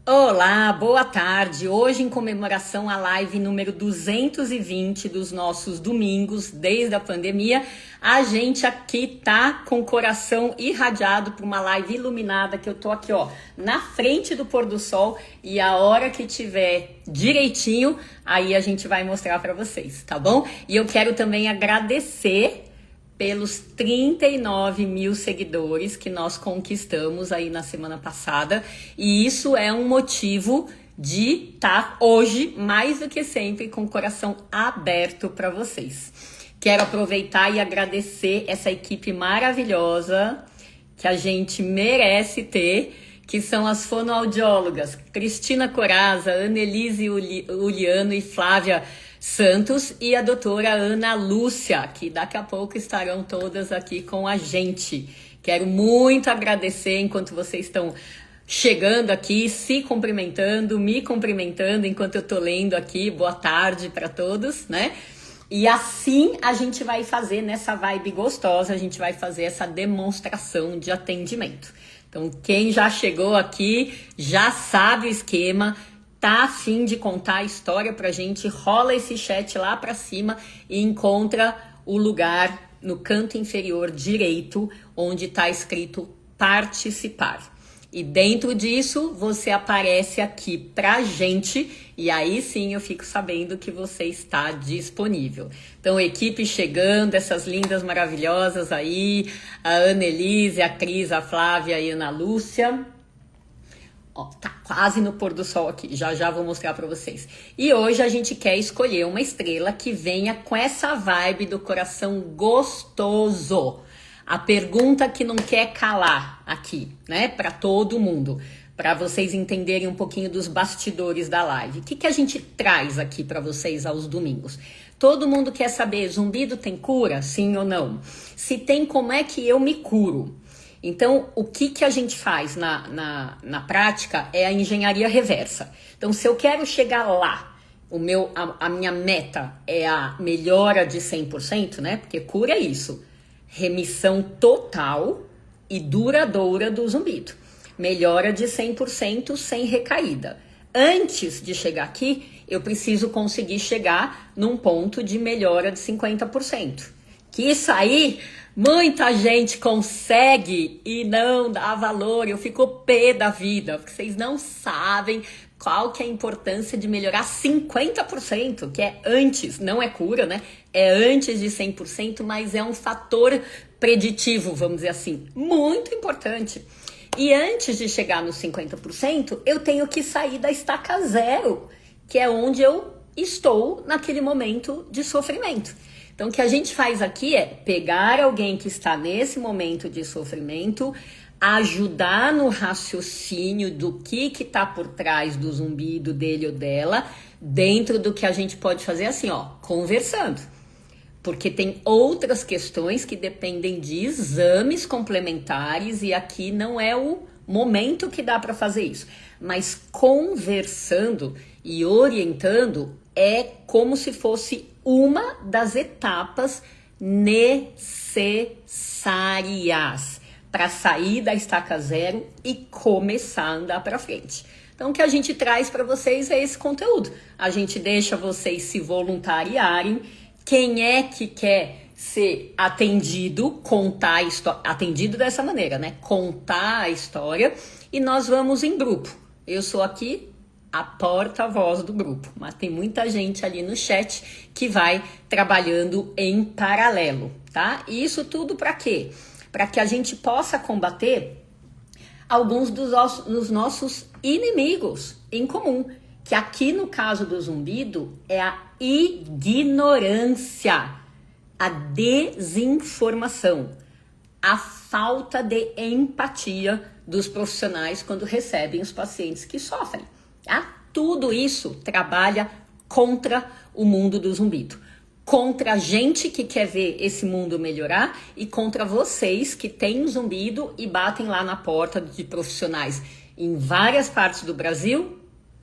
Olá, boa tarde. Hoje, em comemoração à live número 220 dos nossos domingos desde a pandemia, a gente aqui tá com o coração irradiado por uma live iluminada que eu tô aqui, ó, na frente do pôr do sol, e a hora que tiver direitinho, aí a gente vai mostrar para vocês, tá bom? E eu quero também agradecer pelos 39 mil seguidores que nós conquistamos aí na semana passada, e isso é um motivo de estar hoje, mais do que sempre, com o coração aberto para vocês. Quero aproveitar e agradecer essa equipe maravilhosa que a gente merece ter, que são as fonoaudiólogas Cristina Coraza, Annelise Uliano e Flávia Santos, e a doutora Ana Lúcia, que daqui a pouco estarão todas aqui com a gente. Quero muito agradecer enquanto vocês estão chegando aqui, se cumprimentando, me cumprimentando enquanto eu tô lendo aqui. Boa tarde para todos, né? E assim a gente vai fazer, nessa vibe gostosa, a gente vai fazer essa demonstração de atendimento. Então, quem já chegou aqui já sabe o esquema. Tá a fim de contar a história pra gente, rola esse chat lá pra cima e encontra o lugar no canto inferior direito, onde tá escrito participar. E dentro disso, você aparece aqui pra gente, e aí sim eu fico sabendo que você está disponível. Então, equipe chegando, essas lindas maravilhosas aí, a Annelise, a Cris, a Flávia e a Ana Lúcia. Ó, tá quase no pôr do sol aqui, já vou mostrar para vocês. E hoje a gente quer escolher uma estrela que venha com essa vibe do coração gostoso. A pergunta que não quer calar aqui, né, para todo mundo, para vocês entenderem um pouquinho dos bastidores da live. O que a gente traz aqui para vocês aos domingos? Todo mundo quer saber, zumbido tem cura, sim ou não? Se tem, como é que eu me curo? Então, o que a gente faz na prática é a engenharia reversa. Então, se eu quero chegar lá, a minha meta é a melhora de 100%, né? Porque cura é isso. Remissão total e duradoura do zumbido. Melhora de 100% sem recaída. Antes de chegar aqui, eu preciso conseguir chegar num ponto de melhora de 50%. Que isso aí... muita gente consegue e não dá valor. Eu fico pé da vida, porque vocês não sabem qual que é a importância de melhorar 50%, que é antes, não é cura, né? É antes de 100%, mas é um fator preditivo, vamos dizer assim, muito importante. E antes de chegar nos 50%, eu tenho que sair da estaca zero, que é onde eu estou naquele momento de sofrimento. Então, o que a gente faz aqui é pegar alguém que está nesse momento de sofrimento, ajudar no raciocínio do que está por trás do zumbido dele ou dela, dentro do que a gente pode fazer assim, ó, conversando. Porque tem outras questões que dependem de exames complementares e aqui não é o momento que dá para fazer isso. Mas conversando e orientando é como se fosse uma das etapas necessárias para sair da estaca zero e começar a andar para frente. Então, o que a gente traz para vocês é esse conteúdo. A gente deixa vocês se voluntariarem. Quem é que quer ser atendido, contar a história, atendido dessa maneira, né? Contar a história, e nós vamos em grupo. Eu sou aqui a porta-voz do grupo, mas tem muita gente ali no chat que vai trabalhando em paralelo, tá? E isso tudo para quê? Para que a gente possa combater alguns dos nossos inimigos em comum, que aqui no caso do zumbido é a ignorância, a desinformação, a falta de empatia dos profissionais quando recebem os pacientes que sofrem. Tá? Tudo isso trabalha contra o mundo do zumbido, contra a gente que quer ver esse mundo melhorar e contra vocês que têm zumbido e batem lá na porta de profissionais em várias partes do Brasil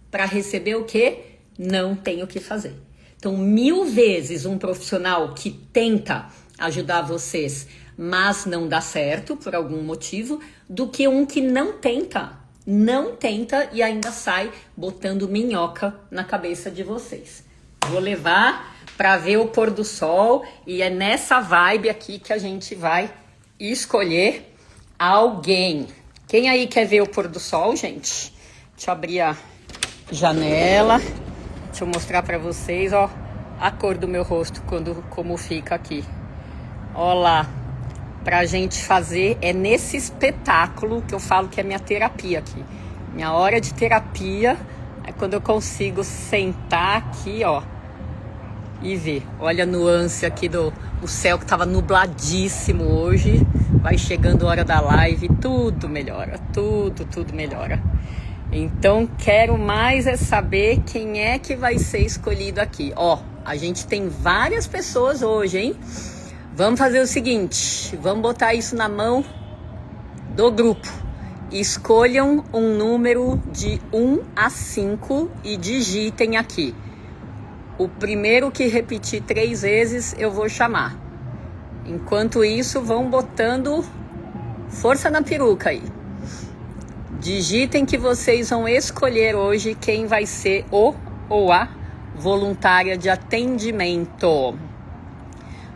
para receber o quê? Não tem o que fazer. Então, 1000 vezes um profissional que tenta ajudar vocês, mas não dá certo por algum motivo, do que um que não tenta não tenta e ainda sai botando minhoca na cabeça de vocês. Vou levar para ver o pôr do sol e é nessa vibe aqui que a gente vai escolher alguém. Quem aí quer ver o pôr do sol, gente? Deixa eu abrir a janela. Deixa eu mostrar para vocês, ó, a cor do meu rosto como fica aqui. Ó lá, pra gente fazer, é nesse espetáculo que eu falo que é minha terapia aqui. Minha hora de terapia é quando eu consigo sentar aqui, ó, e ver. Olha a nuance aqui o céu que tava nubladíssimo hoje. Vai chegando a hora da live, tudo melhora, tudo melhora. Então, quero mais é saber quem é que vai ser escolhido aqui. Ó, a gente tem várias pessoas hoje, hein? Vamos fazer o seguinte, vamos botar isso na mão do grupo. Escolham um número de 1 a 5 e digitem aqui. O primeiro que repetir 3 vezes, eu vou chamar. Enquanto isso, vão botando força na peruca aí. Digitem que vocês vão escolher hoje quem vai ser o ou a voluntária de atendimento.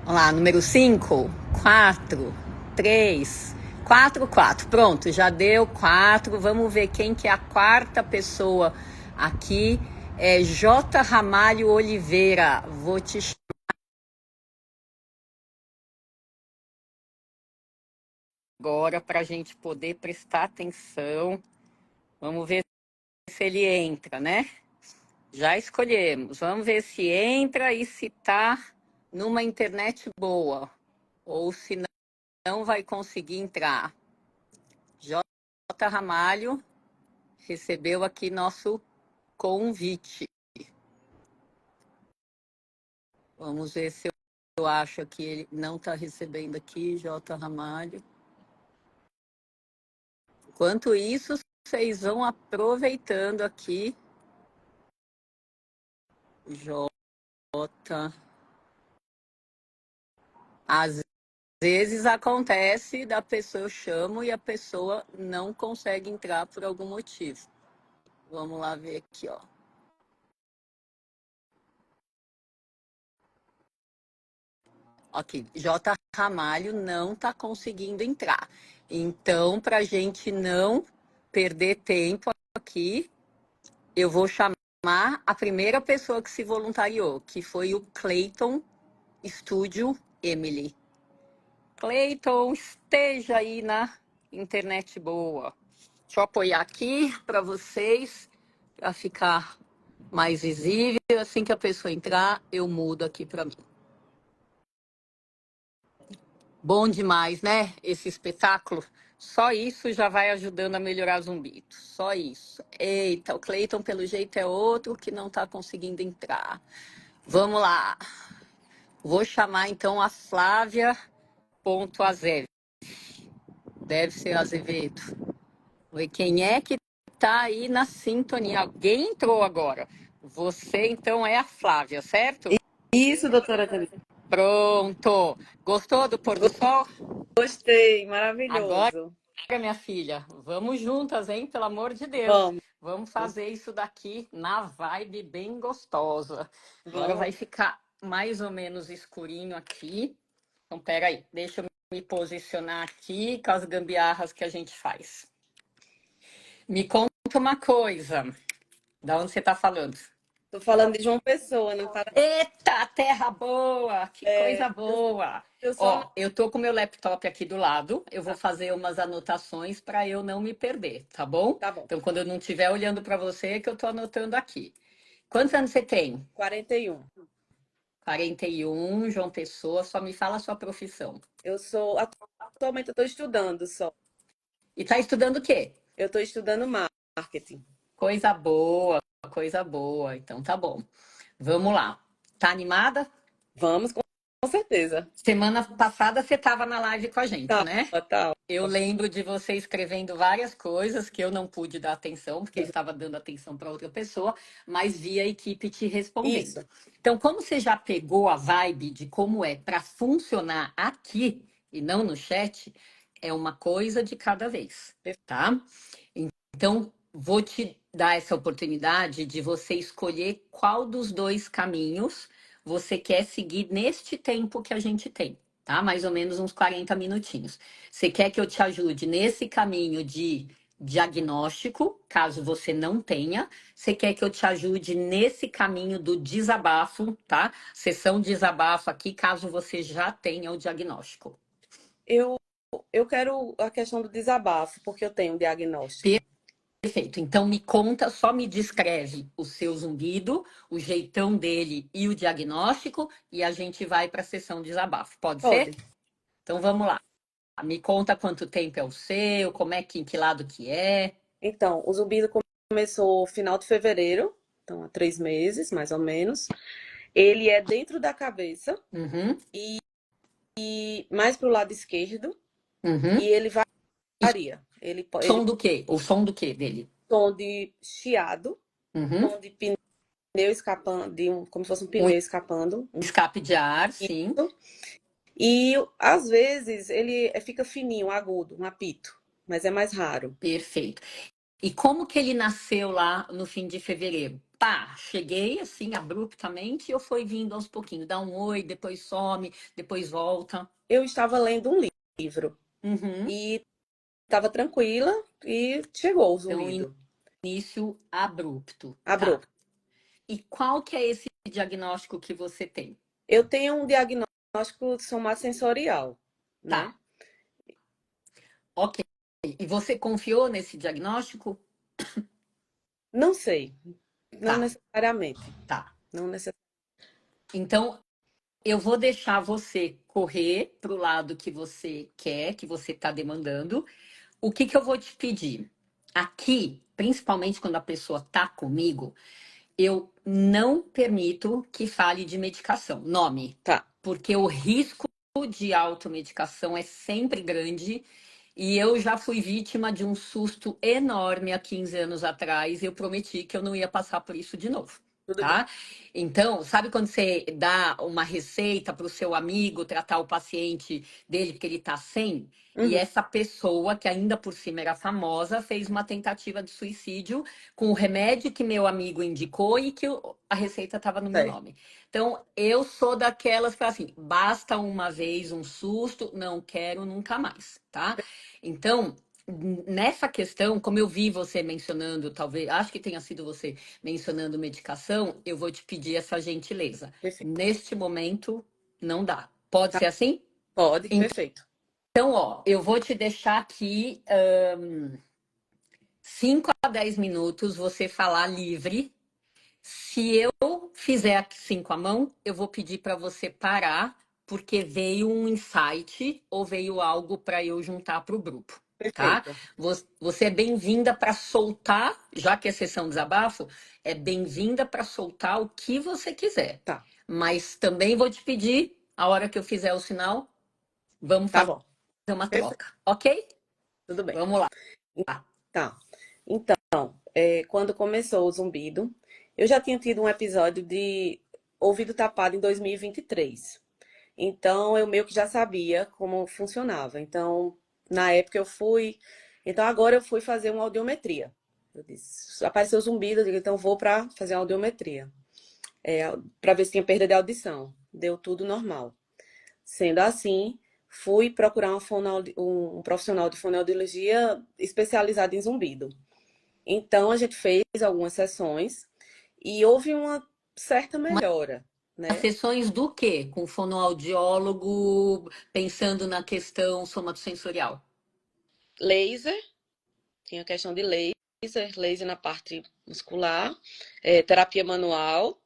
Vamos lá, número 5, 4, 3, 4, 4. Pronto, já deu 4. Vamos ver quem que é a quarta pessoa aqui. É J. Ramalho Oliveira. Vou te chamar agora para a gente poder prestar atenção. Vamos ver se ele entra, né? Já escolhemos. Vamos ver se entra e se tá numa internet boa. Ou se não vai conseguir entrar. J. Ramalho recebeu aqui nosso convite. Vamos ver se eu acho que ele não está recebendo aqui, J. Ramalho. Enquanto isso, vocês vão aproveitando aqui. J. Às vezes acontece da pessoa, eu chamo e a pessoa não consegue entrar por algum motivo. Vamos lá ver aqui, ó. Ok, J. Ramalho não está conseguindo entrar. Então, para a gente não perder tempo aqui, eu vou chamar a primeira pessoa que se voluntariou, que foi o Clayton Studio Emily. Clayton, esteja aí na internet boa. Deixa eu apoiar aqui para vocês, para ficar mais visível. Assim que a pessoa entrar, eu mudo aqui para mim. Bom demais, né? Esse espetáculo. Só isso já vai ajudando a melhorar Zumbito. Só isso. Eita, o Cleiton, pelo jeito, é outro que não está conseguindo entrar. Vamos lá. Vou chamar, então, a Flávia Azevedo. Deve ser Azevedo. Vamos ver quem é que está aí na sintonia. Alguém entrou agora. Você, então, é a Flávia, certo? Isso, doutora Thalita. Pronto. Gostou do pôr do sol? Gostei, maravilhoso. Agora, minha filha, vamos juntas, hein? Pelo amor de Deus. Vamos. Vamos fazer isso daqui na vibe bem gostosa. Agora Vamos. vai ficar mais ou menos escurinho aqui. Então, peraí, deixa eu me posicionar aqui com as gambiarras que a gente faz. Me conta uma coisa. Da onde você está falando? Tô falando de João Pessoa, não para. Eita, terra boa! Que coisa É, boa! eu sou Ó, eu tô com meu laptop aqui do lado. Eu vou fazer umas anotações para eu não me perder, tá bom? Tá bom. Então, quando eu não estiver olhando para você, é que eu tô anotando aqui. Quantos anos você tem? 41. 41, João Pessoa. Só me fala a sua profissão. Eu sou atualmente eu tô estudando só. E tá estudando o quê? Eu tô estudando marketing. Coisa boa, coisa boa. Então, tá bom. Vamos lá. Tá animada? Vamos, com certeza. Semana passada você estava na live com a gente, Tá, né? tá. Eu lembro de você escrevendo várias coisas que eu não pude dar atenção, porque eu estava dando atenção para outra pessoa, mas vi a equipe te respondendo. Isso. Então, como você já pegou a vibe de como é para funcionar aqui e não no chat, é uma coisa de cada vez, tá? Então, vou te dar essa oportunidade de você escolher qual dos dois caminhos você quer seguir neste tempo que a gente tem, tá? Mais ou menos uns 40 minutinhos. Você quer que eu te ajude nesse caminho de diagnóstico, caso você não tenha? Você quer que eu te ajude nesse caminho do desabafo, tá? Sessão desabafo aqui, caso você já tenha o diagnóstico. Eu, eu quero a questão do desabafo, porque eu tenho um diagnóstico. Perfeito. Então me conta, só me descreve o seu zumbido, o jeitão dele e o diagnóstico, e a gente vai para a sessão de desabafo. Pode ser? Pode. Então vamos lá. Me conta quanto tempo é o seu, como é que, em que lado que é. Então, o zumbido começou final de fevereiro, então há 3 meses, mais ou menos. Ele é dentro da cabeça Uhum, e mais para o lado esquerdo, uhum. e ele E varia. som do quê? O som do quê dele? Tom de chiado, Uhum. tom de pneu escapando, como se fosse um Um pneu escapando. escape de ar, sim. E às vezes ele fica fininho, agudo, um apito, mas é mais raro. Perfeito. E como que ele nasceu lá no fim de fevereiro? Pá, cheguei assim abruptamente ou foi vindo aos pouquinhos? Dá um oi, depois some, depois volta. Eu estava lendo um livro Uhum. e estava tranquila e chegou o Então, zumbido. início abrupto, tá? Abrupto. E qual que é esse diagnóstico que você tem? Eu tenho um diagnóstico somatosensorial, né? Tá, ok. E você confiou nesse diagnóstico? Não sei, não Tá, necessariamente. tá. Não necessariamente. Então, eu vou deixar você correr para o lado que você quer, que você está demandando. O que que eu vou te pedir? Aqui, principalmente quando a pessoa tá comigo, eu não permito que fale de medicação, nome, Tá, porque o risco de automedicação é sempre grande e eu já fui vítima de um susto enorme há 15 anos atrás e eu prometi que eu não ia passar por isso de novo. tudo bem. Tá? Então, sabe quando você dá uma receita para o seu amigo tratar o paciente dele porque ele está sem? E Uhum, essa pessoa, que ainda por cima era famosa, fez uma tentativa de suicídio com o remédio que meu amigo indicou e que a receita estava no meu certo. nome. Então, eu sou daquelas que fala assim: basta uma vez um susto, não quero nunca mais, tá? Então, nessa questão, como eu vi você mencionando, talvez, acho que tenha sido você mencionando medicação, eu vou te pedir essa gentileza. Perfeito. Neste momento, não dá. Pode Tá, ser assim? pode, perfeito. Então, ó, eu vou te deixar aqui 5 a 10 minutos você falar livre. Se eu fizer assim com a mão, eu vou pedir para você parar, porque veio um insight ou veio algo para eu juntar para o grupo, tá? Perfeito. Você é bem-vinda para soltar, já que é sessão desabafo, é bem-vinda para soltar o que você quiser. Tá, Mas também vou te pedir, a hora que eu fizer o sinal, vamos tá fazer bom. uma Perfeito. troca, ok? Tudo bem. Vamos lá. Tá. Então, quando começou o zumbido, eu já tinha tido um episódio de ouvido tapado em 2023. Então, eu meio que já sabia como funcionava. Então, na época eu fui. Então, agora eu fui fazer uma audiometria. Eu disse, apareceu zumbido, eu digo, então vou para fazer uma audiometria. Para ver se tinha perda de audição. Deu tudo normal. Sendo assim, fui procurar um profissional de fonoaudiologia especializado em zumbido. Então, a gente fez algumas sessões e houve uma certa melhora, As né? sessões do quê? Com fonoaudiólogo, pensando na questão somatosensorial. Laser, tinha questão de laser na parte muscular, terapia manual,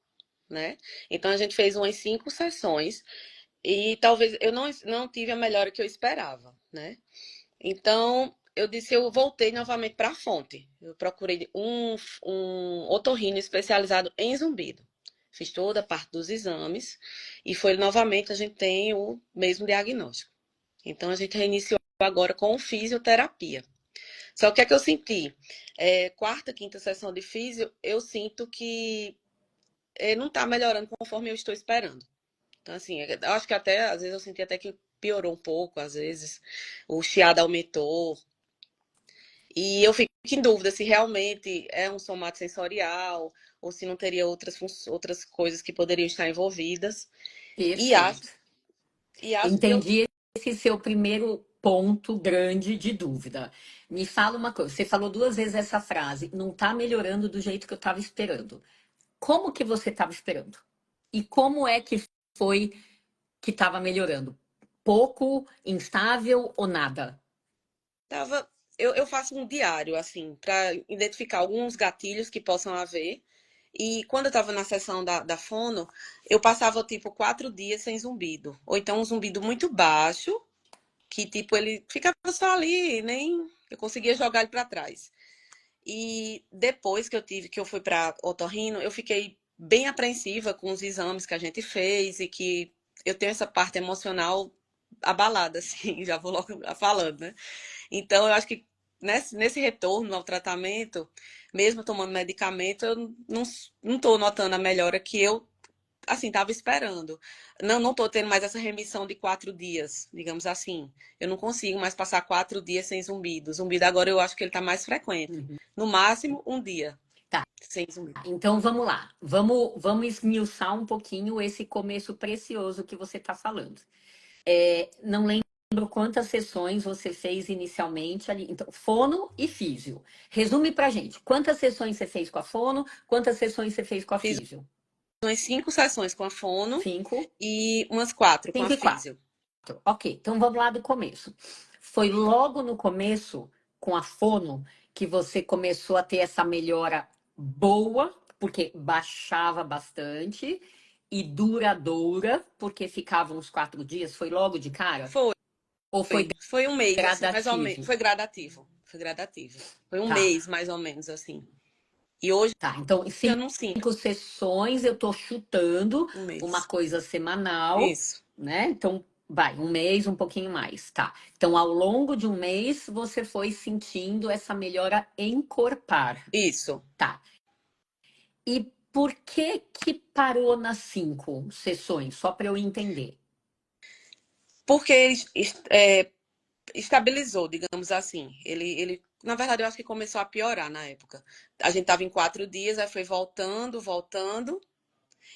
né? Então, a gente fez umas 5 sessões e talvez eu não tive a melhora que eu esperava, né? Então, eu disse, eu voltei novamente para a fonte. Eu procurei um otorrino especializado em zumbido. Fiz toda a parte dos exames e foi novamente a gente tem o mesmo diagnóstico. Então, a gente reiniciou agora com fisioterapia. Só que o que é que eu senti? Quarta, quinta sessão de físio, eu sinto que não está melhorando conforme eu estou esperando. Então, assim, eu acho que até, às vezes, eu senti até que piorou um pouco, às vezes, o chiado aumentou, e eu fico em dúvida se realmente é um somatosensorial ou se não teria outras coisas que poderiam estar envolvidas. E acho, Perfeito. e acho que eu Entendi esse seu primeiro ponto grande de dúvida. Me fala uma coisa, você falou duas vezes essa frase, não está melhorando do jeito que eu estava esperando. Como que você estava esperando? E como é que foi que estava melhorando? Pouco, instável ou nada? tava. Eu faço um diário, assim, para identificar alguns gatilhos que possam haver. E quando eu estava na sessão da fono, eu passava, tipo, 4 dias sem zumbido. Ou então um zumbido muito baixo, que, tipo, ele ficava só ali, nem eu conseguia jogar ele para trás. E depois que eu fui para otorrino, eu fiquei bem apreensiva com os exames que a gente fez e que eu tenho essa parte emocional abalada, assim, já vou logo falando, né? Então, eu acho que nesse retorno ao tratamento, mesmo tomando medicamento, eu não estou notando a melhora que eu, assim, estava esperando. Não estou tendo mais essa remissão de 4 dias, digamos assim. Eu não consigo mais passar 4 dias sem zumbido. Zumbido agora eu acho que ele está mais frequente. Uhum. No máximo, um dia Tá, sem zumbido. então vamos lá. Vamos esmiuçar um pouquinho esse começo precioso que você está falando. Não lembro quantas sessões você fez inicialmente ali. Então, fono e físio. Resume pra gente. Quantas sessões você fez com a fono? Quantas sessões você fez com a Fiz físio? umas 5 sessões com a fono 5, e umas 4 com a 5 e 4. físio. Ok, então vamos lá do começo. Foi logo no começo, com a fono, que você começou a ter essa melhora boa, porque baixava bastante, e duradoura, porque ficava uns 4 dias? Foi logo de cara? Foi. Ou foi Foi um mês, assim, mais ou menos. gradativo? Foi gradativo. Foi gradativo. Foi um Tá. mês, mais ou menos, assim. E hoje Tá, então em eu cinco não sinto sessões eu tô chutando um uma mês. coisa semanal, Isso. né? Então, vai, um mês, um pouquinho mais, tá. Então, ao longo de um mês, você foi sentindo essa melhora encorpar, Isso. tá. E por que que parou nas 5 sessões? Só para eu entender. Porque estabilizou, digamos assim. Na verdade, eu acho que começou a piorar na época. A gente tava em 4 dias, aí foi voltando, voltando,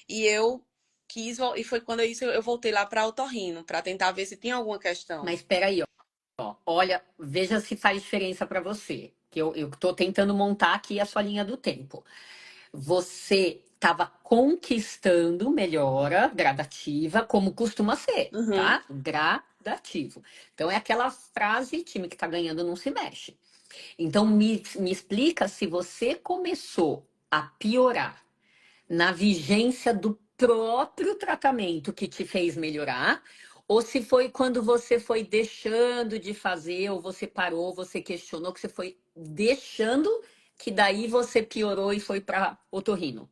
e eu e foi quando isso eu voltei lá para otorrino, para tentar ver se tinha alguma questão. Mas espera aí, ó. Olha, veja se faz diferença para você, que eu tô tentando montar aqui a sua linha do tempo. Você estava conquistando melhora gradativa, como costuma ser, Uhum. tá? Gradativo. Então, é aquela frase: time que está ganhando não se mexe. Então, me explica se você começou a piorar na vigência do próprio tratamento que te fez melhorar, ou se foi quando você foi deixando de fazer, ou você parou, você questionou, que você foi deixando, que daí você piorou e foi para otorrino,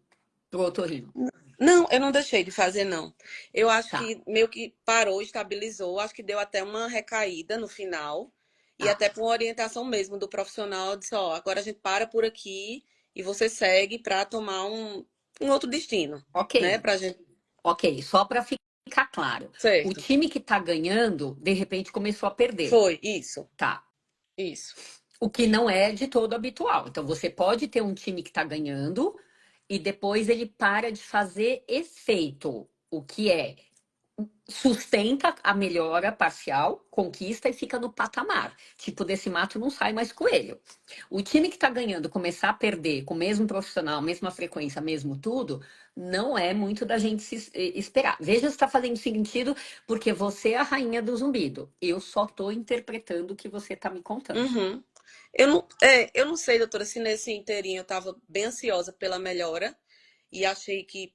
pro otorrino. Não, eu não deixei de fazer, não. Eu acho Tá, que meio que parou, estabilizou. Acho que deu até uma recaída no final. E tá. até com orientação mesmo do profissional, disse, ó, agora a gente para por aqui e você segue para tomar um outro destino, Ok, né? Pra gente. ok. Só para ficar claro. O Certo. time que tá ganhando, de repente, começou a perder. Foi, isso, Tá. isso. O que não é de todo habitual. Então, você pode ter um time que está ganhando e depois ele para de fazer efeito, o que é sustenta a melhora parcial, conquista e fica no patamar. Tipo, desse mato não sai mais coelho. O time que está ganhando começar a perder com o mesmo profissional, mesma frequência, mesmo tudo, não é muito da gente esperar. Veja se está fazendo sentido, porque você é a rainha do zumbido. Eu só estou interpretando o que você está me contando. Uhum. Eu não sei, doutora, se nesse inteirinho eu estava bem ansiosa pela melhora e achei que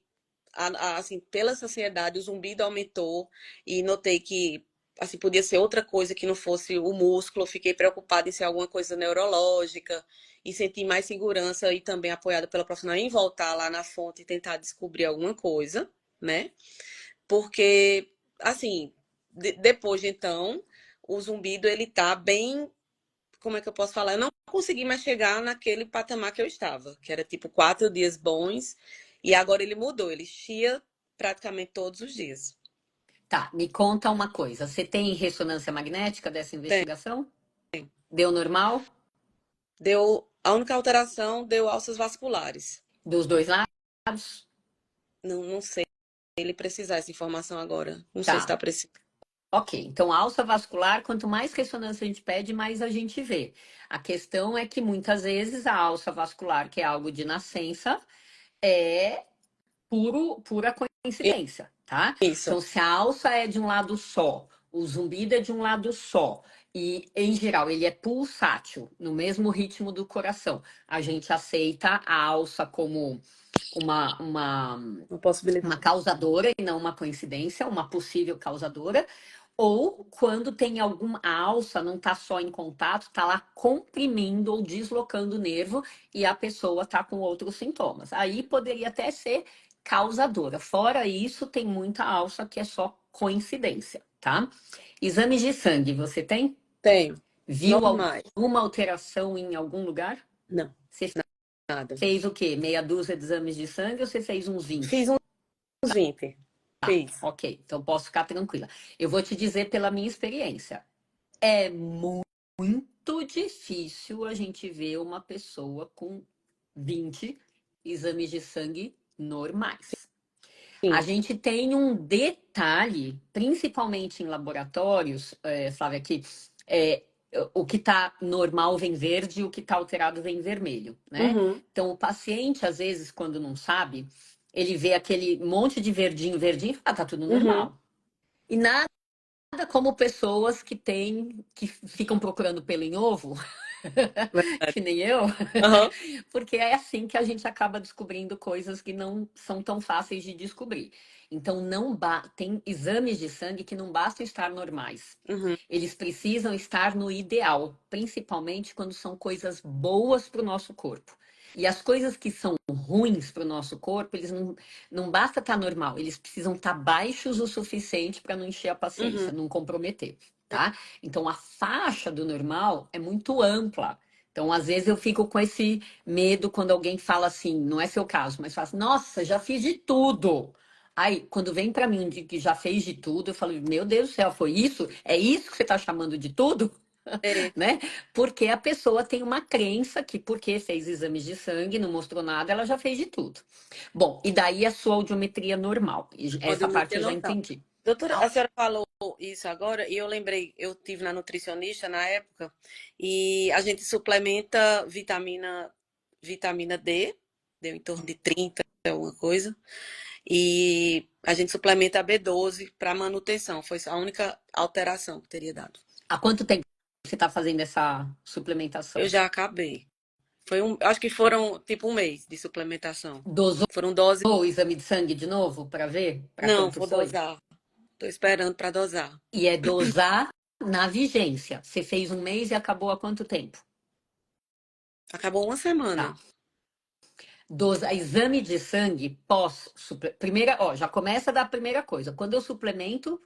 assim, pela saciedade, o zumbido aumentou e notei que assim podia ser outra coisa que não fosse o músculo. Fiquei preocupada em ser alguma coisa neurológica e senti mais segurança e também apoiada pela profissional em voltar lá na fonte e tentar descobrir alguma coisa, né? Porque assim, depois de então, o zumbido ele tá bem, como é que eu posso falar? Eu não consegui mais chegar naquele patamar que eu estava, que era tipo 4 dias bons, e agora ele mudou, ele chia praticamente todos os dias. Tá, me conta uma coisa. Você tem ressonância magnética dessa Tem. investigação? Deu normal? Deu. A única alteração deu alças vasculares. Dos dois lados? Não sei ele precisar essa informação agora. Não sei se Tá. está precisando. Ok, então alça vascular, quanto mais ressonância a gente pede, mais a gente vê. A questão é que muitas vezes a alça vascular, que é algo de nascença, é pura coincidência, tá? Isso. Então, se a alça é de um lado só, o zumbido é de um lado só, e em geral ele é pulsátil, no mesmo ritmo do coração, a gente aceita a alça como uma, uma, Uma uma possibilidade. causadora e não uma coincidência, uma possível causadora. Ou quando tem alguma a alça não está só em contato, está lá comprimindo ou deslocando o nervo e a pessoa está com outros sintomas. Aí poderia até ser causadora. Fora isso, tem muita alça que é só coincidência, tá? Exames de sangue, você tem? Tenho. Viu Normais. alguma alteração em algum lugar? Não, Você nada. fez o quê? Meia dúzia de exames de sangue ou você fez uns Fiz 20? uns 20. Fiz. Ok, então posso ficar tranquila. Eu vou te dizer pela minha experiência. É muito difícil a gente ver uma pessoa com 20 exames de sangue normais. A Sim. gente tem um detalhe, principalmente em laboratórios, Flávia, que é, o que está normal vem verde e o que está alterado vem vermelho, né? Uhum. Então, o paciente, às vezes, quando não sabe, ele vê aquele monte de verdinho, verdinho e fala, ah, tá tudo Uhum. normal. E nada como pessoas que ficam procurando pelo em ovo, Verdade. que nem eu, Aham. porque é assim que a gente acaba descobrindo coisas que não são tão fáceis de descobrir. Então, tem exames de sangue que não basta estar normais. Uhum. Eles precisam estar no ideal, principalmente quando são coisas boas para o nosso corpo. E as coisas que são ruins para o nosso corpo, eles não basta estar normal, eles precisam estar baixos o suficiente para não encher a Uhum. paciência, não comprometer, tá? Então, a faixa do normal é muito ampla. Então, às vezes eu fico com esse medo quando alguém fala assim, não é seu caso, mas fala assim, nossa, já fiz de tudo. Aí, quando vem para mim de que já fez de tudo, eu falo, meu Deus do céu, foi isso? É isso que você está chamando de tudo? É. Né? Porque a pessoa tem uma crença que porque fez exames de sangue, não mostrou nada, ela já fez de tudo. Bom, e daí a sua audiometria normal. Essa parte Audiometria eu já normal. entendi. Doutora, a senhora falou isso agora e eu lembrei, eu tive na nutricionista na época e a gente suplementa vitamina D, deu em torno de 30, alguma coisa, e a gente suplementa a B12 para manutenção. Foi a única alteração que teria dado. Há quanto tempo você está fazendo essa Eu suplementação? já acabei. Acho que foram tipo um mês de suplementação. Dosou Foram doses. o exame de sangue de novo para ver para Não, quanto vou foi? dosar. Tô esperando para dosar. E é dosar na vigência. Você fez um mês e acabou há quanto tempo? Acabou uma semana. Tá. Exame de sangue pós. Primeira, ó, já começa da primeira coisa. Quando eu suplemento,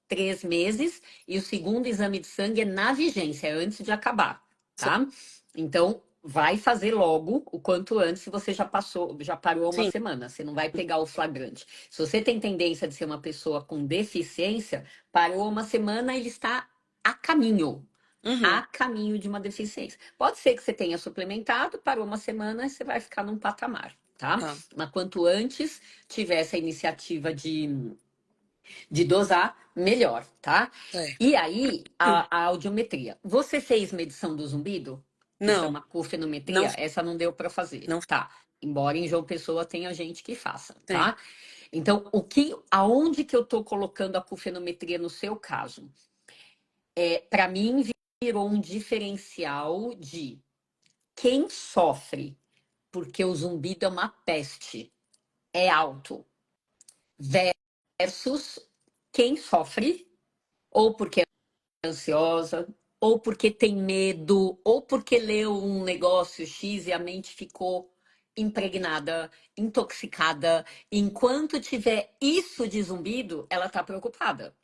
3 meses, e o segundo exame de sangue é na vigência, é antes de acabar, tá? Então, vai fazer logo, o quanto antes, se você já parou uma Sim. semana. Você não vai pegar o flagrante. Se você tem tendência de ser uma pessoa com deficiência, parou uma semana, ele está a caminho. A Uhum. caminho de uma deficiência. Pode ser que você tenha suplementado, parou uma semana e você vai ficar num patamar, tá? Tá. Mas quanto antes tiver essa iniciativa de dosar, melhor, tá? É. E aí, a audiometria. Você fez medição do zumbido? Que Não, chama não, cufenometria? Essa não deu para fazer, não tá? Embora em João Pessoa tenha gente que faça, tem. tá? Então, aonde que eu tô colocando a cufenometria no seu caso? Para mim, virou um diferencial de quem sofre porque o zumbido é uma peste, é alto, versus quem sofre ou porque é ansiosa, ou porque tem medo, ou porque leu um negócio X e a mente ficou impregnada, intoxicada. Enquanto tiver isso de zumbido, ela tá preocupada.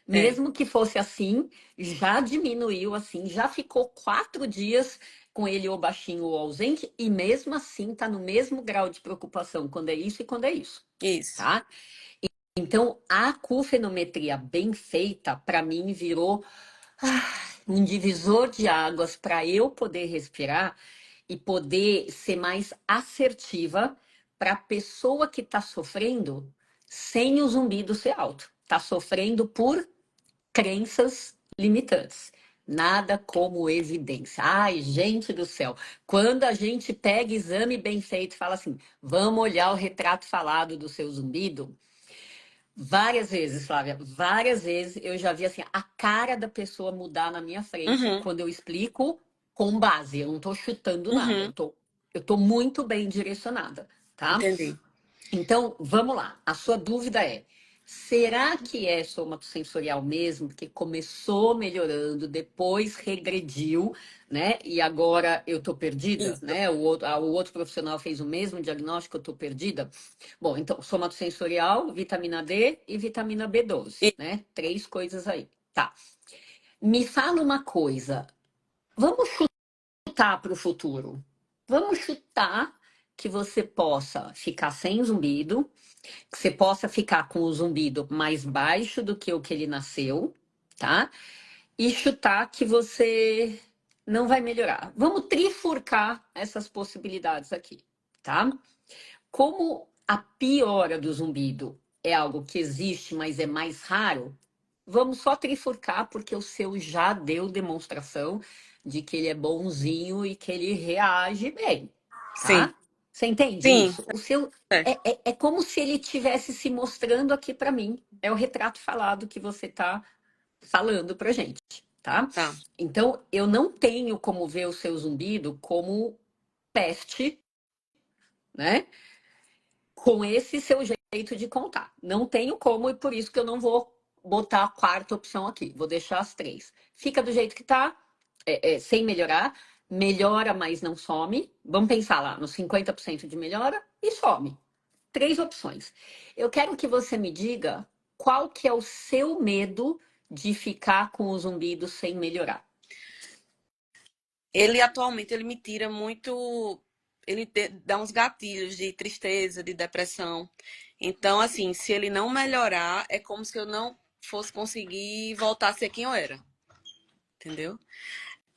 É, Mesmo que fosse assim, já diminuiu assim, já ficou 4 dias com ele ou baixinho ou ausente, e mesmo assim tá no mesmo grau de preocupação quando é isso e quando é isso, isso. tá? Então, a cufenometria bem feita, para mim, virou um divisor de águas para eu poder respirar e poder ser mais assertiva para a pessoa que está sofrendo sem o zumbido ser alto. Está sofrendo por crenças limitantes. Nada como evidência. Ai, gente do céu. Quando a gente pega exame bem feito e fala assim, vamos olhar o retrato falado do seu zumbido, várias vezes, Flávia, várias vezes eu já vi assim a cara da pessoa mudar na minha frente Uhum, quando eu explico com base. Eu não tô chutando nada, uhum, eu tô muito bem direcionada, tá? entendi. Então, vamos lá. A sua dúvida é: será que é somatosensorial mesmo? Porque começou melhorando, depois regrediu, né? E agora eu tô perdida, Isso. né? O outro profissional fez o mesmo diagnóstico, eu tô perdida. Bom, então, somatosensorial, vitamina D e vitamina B12, E, né? Três coisas aí. Tá. Me fala uma coisa. Vamos chutar para o futuro. Vamos chutar que você possa ficar sem zumbido, que você possa ficar com o zumbido mais baixo do que o que ele nasceu, tá? E chutar que você não vai melhorar. Vamos trifurcar essas possibilidades aqui, tá? Como a piora do zumbido é algo que existe, mas é mais raro, vamos só trifurcar, porque o seu já deu demonstração de que ele é bonzinho e que ele reage bem, sim, tá? Você entende sim, isso? O seu é, é como se ele estivesse se mostrando aqui para mim. É o retrato falado que você tá falando pra gente, tá? tá. Então, eu não tenho como ver o seu zumbido como peste, né? Com esse seu jeito de contar. Não tenho como e por isso que eu não vou botar a quarta opção aqui. Vou deixar as três. Fica do jeito que tá, sem melhorar. Melhora, mas não some. Vamos pensar lá nos 50% de melhora e some. Três opções. Eu quero que você me diga qual que é o seu medo de ficar com o zumbido sem melhorar. Ele atualmente ele me tira muito, dá uns gatilhos de tristeza, de depressão. Então, assim, se ele não melhorar, é como se eu não fosse conseguir voltar a ser quem eu era, entendeu?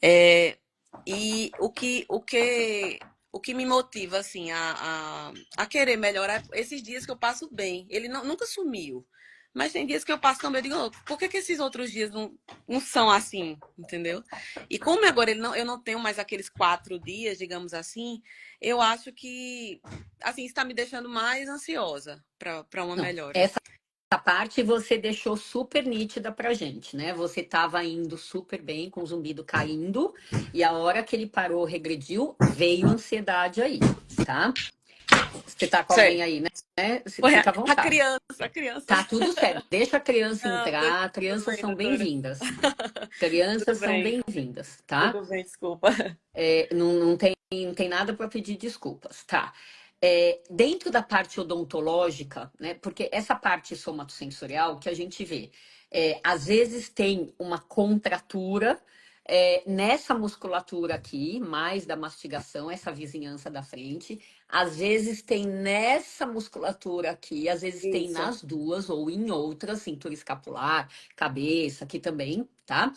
É, e o que me motiva, assim, a querer melhorar é esses dias que eu passo bem. Ele nunca sumiu. Mas tem dias que eu passo também, eu digo, "Oh, por que esses outros dias não são assim, entendeu? E como agora eu não tenho mais aqueles 4 dias, digamos assim, eu acho que, assim, está me deixando mais ansiosa para uma Não, melhora. essa parte você deixou super nítida pra gente, né? Você estava indo super bem com o zumbido caindo e a hora que ele parou, regrediu, veio ansiedade aí, tá? Você tá com alguém Certo. aí, né? Foi Fica à a vontade. criança, a criança. Tá tudo certo. Deixa a criança Não, entrar, tudo crianças bem, são doutora. bem-vindas. Tudo Crianças são bem, bem-vindas, tá? tudo bem, desculpa. Não tem nada para pedir desculpas, tá? Dentro da parte odontológica, né? Porque essa parte somatosensorial que a gente vê, às vezes tem uma contratura nessa musculatura aqui, mais da mastigação, essa vizinhança da frente. Às vezes tem nessa musculatura aqui, às vezes tem Isso. nas duas ou em outras, cintura escapular, cabeça, aqui também, tá?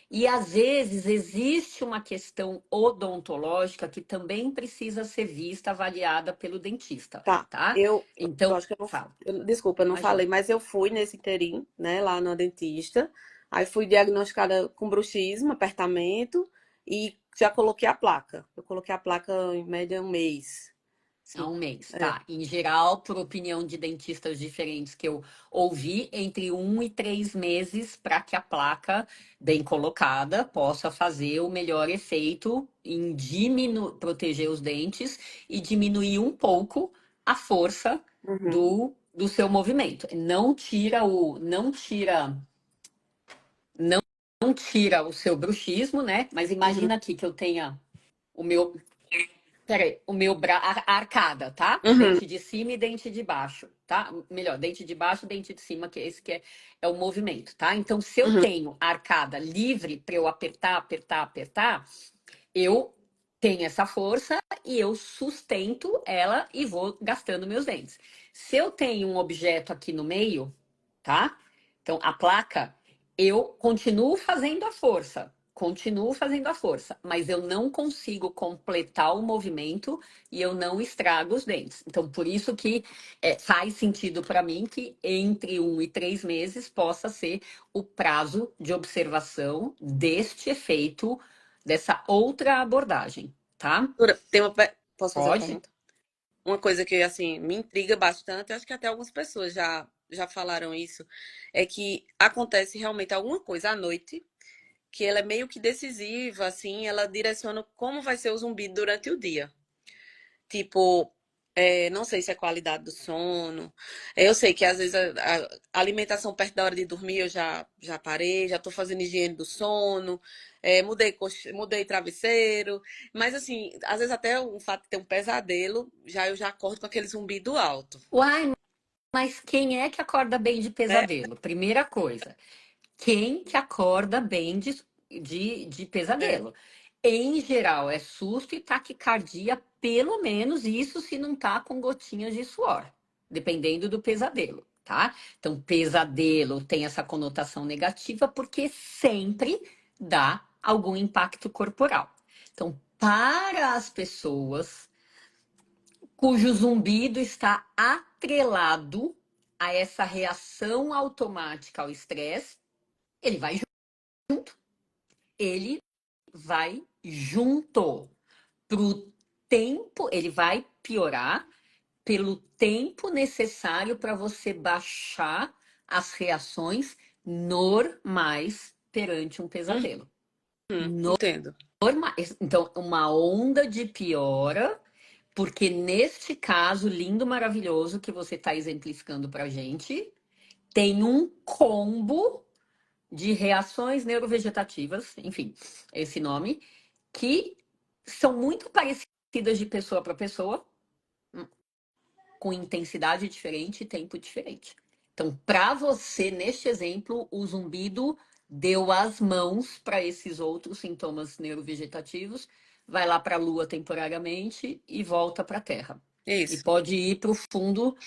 E às vezes existe uma questão odontológica que também precisa ser vista, avaliada pelo dentista, Tá. tá? Eu Então, acho que eu não. fala, Desculpa, eu não imagina. falei, mas eu fui nesse interim, né, lá no dentista. Aí fui diagnosticada com bruxismo, apertamento, e já coloquei a placa. Eu coloquei a placa em média um mês. Há Sim. um mês, É. tá? Em geral, por opinião de dentistas diferentes que eu ouvi, entre 1 e 3 meses para que a placa, bem colocada, possa fazer o melhor efeito em proteger os dentes e diminuir um pouco a força Uhum, do seu movimento. Não tira o seu bruxismo, né? Mas uhum, imagina aqui que eu tenha o meu Peraí, a arcada, tá? uhum, Dente de cima e dente de baixo, tá? Melhor, dente de baixo, dente de cima, que é esse que é o movimento, tá? Então, se eu uhum, tenho a arcada livre para eu apertar, apertar, apertar, eu tenho essa força e eu sustento ela e vou gastando meus dentes. Se eu tenho um objeto aqui no meio, tá? Então, a placa, eu continuo fazendo a força, continuo fazendo a força, mas eu não consigo completar o movimento e eu não estrago os dentes. Então, por isso que faz sentido para mim que entre 1 e 3 meses possa ser o prazo de observação deste efeito, dessa outra abordagem, tá? Posso fazer uma Pode? pergunta? Uma coisa que, assim, me intriga bastante, acho que até algumas pessoas já falaram isso, é que acontece realmente alguma coisa à noite, que ela é meio que decisiva, assim, ela direciona como vai ser o zumbido durante o dia. Tipo, não sei se é qualidade do sono. Eu sei que às vezes a alimentação perto da hora de dormir eu já parei, já tô fazendo higiene do sono, mudei travesseiro. Mas assim, às vezes até o fato de ter um pesadelo, eu já acordo com aquele zumbido alto, Uai, mas quem é que acorda bem de né? pesadelo? Primeira coisa. Quem que acorda bem de É. pesadelo? Em geral, é susto e taquicardia, pelo menos isso se não tá com gotinhas de suor, dependendo do pesadelo, tá? Então, pesadelo tem essa conotação negativa porque sempre dá algum impacto corporal. Então, para as pessoas cujo zumbido está atrelado a essa reação automática ao estresse, ele vai ele vai junto pro tempo, ele vai piorar pelo tempo necessário para você baixar as reações normais perante um pesadelo. Entendo. Então, uma onda de piora, porque neste caso lindo, maravilhoso que você está exemplificando para gente, tem um combo de reações neurovegetativas, enfim, esse nome, que são muito parecidas de pessoa para pessoa, com intensidade diferente e tempo diferente. Então, para você, neste exemplo, o zumbido deu as mãos para esses outros sintomas neurovegetativos, vai lá para a Lua temporariamente e volta para a Terra. E Isso. pode ir para o fundo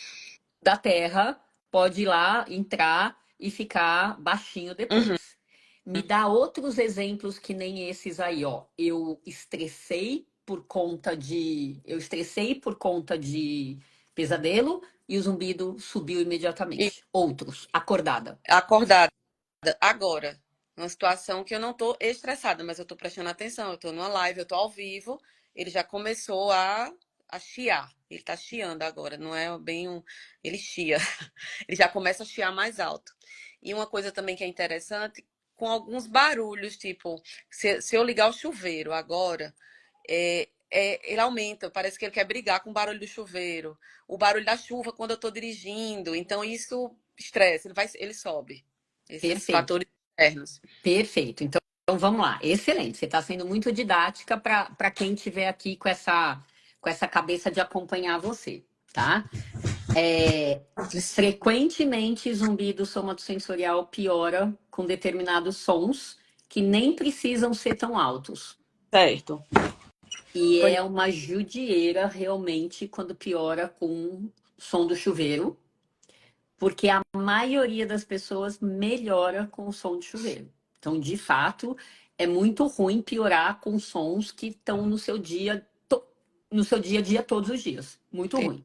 da Terra, pode ir lá, entrar e ficar baixinho Uhum. depois. Me dá outros exemplos que nem esses aí, ó. Eu estressei por conta de pesadelo e o zumbido subiu E imediatamente. Outros, acordada. acordada agora, numa situação que eu não tô estressada, mas eu tô prestando atenção, eu tô numa live, eu tô ao vivo, ele já começou a chiar. Ele tá chiando agora, não é bem um. Ele chia. Ele já começa a chiar mais alto. E uma coisa também que é interessante, com alguns barulhos, tipo, se eu ligar o chuveiro agora, ele aumenta, parece que ele quer brigar com o barulho do chuveiro, o barulho da chuva quando eu tô dirigindo, então isso estressa, ele sobe. Esses Perfeito, fatores externos. perfeito. Então vamos lá. Excelente. Você está sendo muito didática para quem estiver aqui com essa cabeça de acompanhar você, tá? Frequentemente, zumbido somatosensorial piora com determinados sons que nem precisam ser tão altos. Certo. E Pois é uma judieira realmente quando piora com som do chuveiro, porque a maioria das pessoas melhora com o som de chuveiro. Então, de fato, é muito ruim piorar com sons que estão no seu dia a dia todos os dias. Muito entendi. ruim.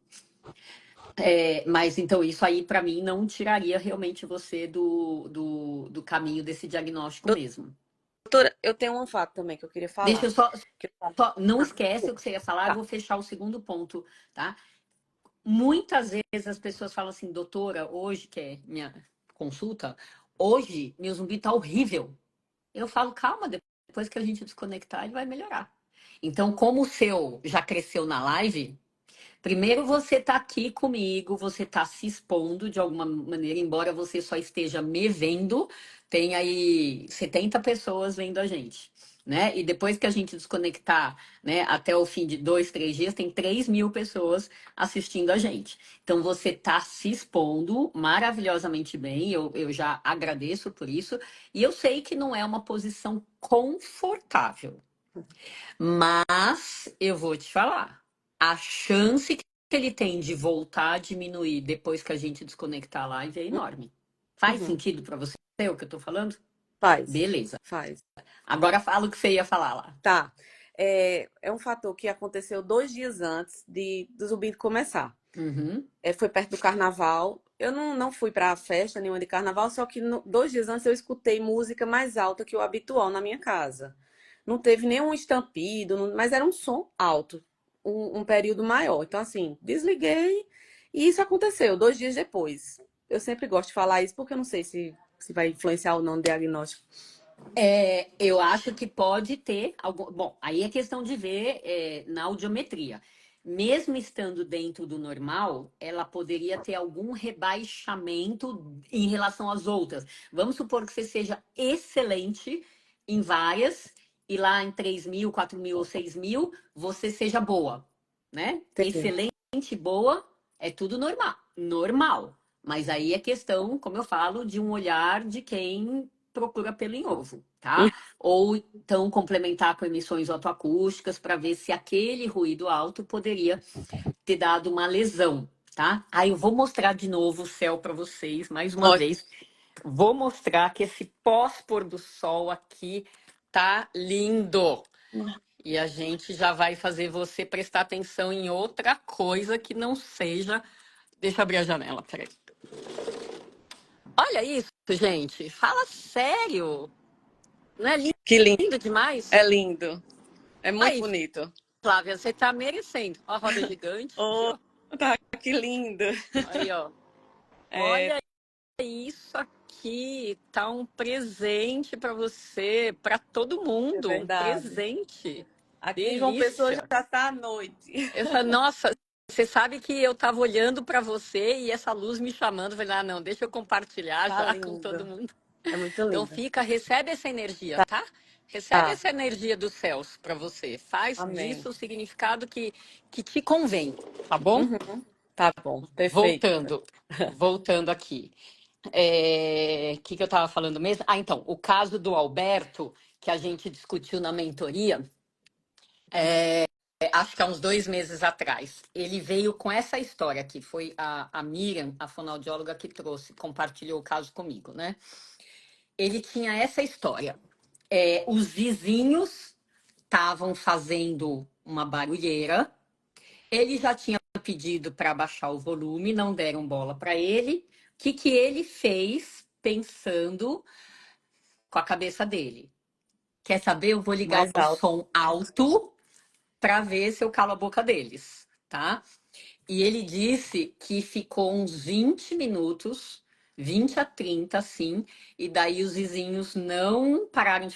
Mas então isso aí para mim não tiraria realmente você do caminho desse diagnóstico mesmo. Doutora, eu tenho um fato também que eu queria Deixa eu falar. só, Que- não Ah, esquece o que você ia falar, eu tá. vou fechar o segundo ponto, tá? Muitas vezes as pessoas falam assim, doutora, hoje que é minha consulta, hoje meu zumbi tá horrível. Eu falo, calma, depois que a gente desconectar, ele vai melhorar. Então, como o seu já cresceu na live, primeiro, você está aqui comigo, você está se expondo de alguma maneira, embora você só esteja me vendo, tem aí 70 pessoas vendo a gente, né? E depois que a gente desconectar, né, até o fim de 2, 3 dias, tem 3.000 pessoas assistindo a gente. Então, você está se expondo maravilhosamente bem, eu já agradeço por isso, e eu sei que não é uma posição confortável. Mas eu vou te falar, a chance que ele tem de voltar a diminuir depois que a gente desconectar a live é enorme. Faz Uhum. sentido para você o que eu tô falando? Faz, Beleza. faz. Agora fala o que você ia falar lá. Tá. É um fator que aconteceu 2 dias antes do zumbido começar. Uhum. Foi perto do carnaval. Eu não fui pra festa nenhuma de carnaval, só que 2 dias antes eu escutei música mais alta que o habitual na minha casa. Não teve nenhum estampido, mas era um som alto, um período maior. Então, assim, desliguei e isso aconteceu 2 dias depois. Eu sempre gosto de falar isso porque eu não sei se vai influenciar ou não no diagnóstico. Eu acho que pode ter algum. Bom, aí é questão de ver na audiometria. Mesmo estando dentro do normal, ela poderia ter algum rebaixamento em relação às outras. Vamos supor que você seja excelente em várias, e lá em 3.000, 4.000 ou 6.000, você seja boa, né? Entendi. Excelente, boa, é tudo normal. Normal. Mas aí é questão, como eu falo, de um olhar de quem procura pelo em ovo, tá? Ou então complementar com emissões otoacústicas para ver se aquele ruído alto poderia ter dado uma lesão, tá? Aí eu vou mostrar de novo o céu para vocês, mais uma Ótimo. vez. Vou mostrar que esse pós-pôr do sol aqui tá lindo. E a gente já vai fazer você prestar atenção em outra coisa que não seja. Deixa eu abrir a janela, peraí. Olha isso, gente. Fala sério. Não é Que lindo. lindo demais? É lindo. É muito Aí, bonito. Flávia, você tá merecendo. Ó, a roda gigante aqui, Oh, ó. tá, que lindo. Aí, ó. É, Olha isso aqui. Tá um presente para você, para todo é mundo. Um verdade. presente. Aqui em João Pessoa já Delícia. tá à noite. Nossa, você sabe que eu tava olhando para você e essa luz me chamando. Falei, ah, não, deixa eu compartilhar Tá já com todo lindo. mundo. É muito Então lindo. fica, recebe essa energia, tá? Recebe Tá. essa energia dos céus para você. Faz Amém. disso o significado que te convém, tá bom? Uhum. Tá bom. Perfeito. Voltando aqui. Que eu estava falando mesmo? Ah, então, o caso do Alberto, que a gente discutiu na mentoria, acho que há uns 2 meses atrás. Ele veio com essa história aqui. Foi a Miriam, a fonoaudióloga, que trouxe, compartilhou o caso comigo, né? Ele tinha essa história. Os vizinhos estavam fazendo uma barulheira. Ele já tinha pedido para baixar o volume, não deram bola para ele. O que ele fez pensando com a cabeça dele? Quer saber? Eu vou ligar Mais o alto. som alto para ver se eu calo a boca deles, tá? E ele disse que ficou uns 20 minutos, 20 a 30, assim, e daí os vizinhos não pararam de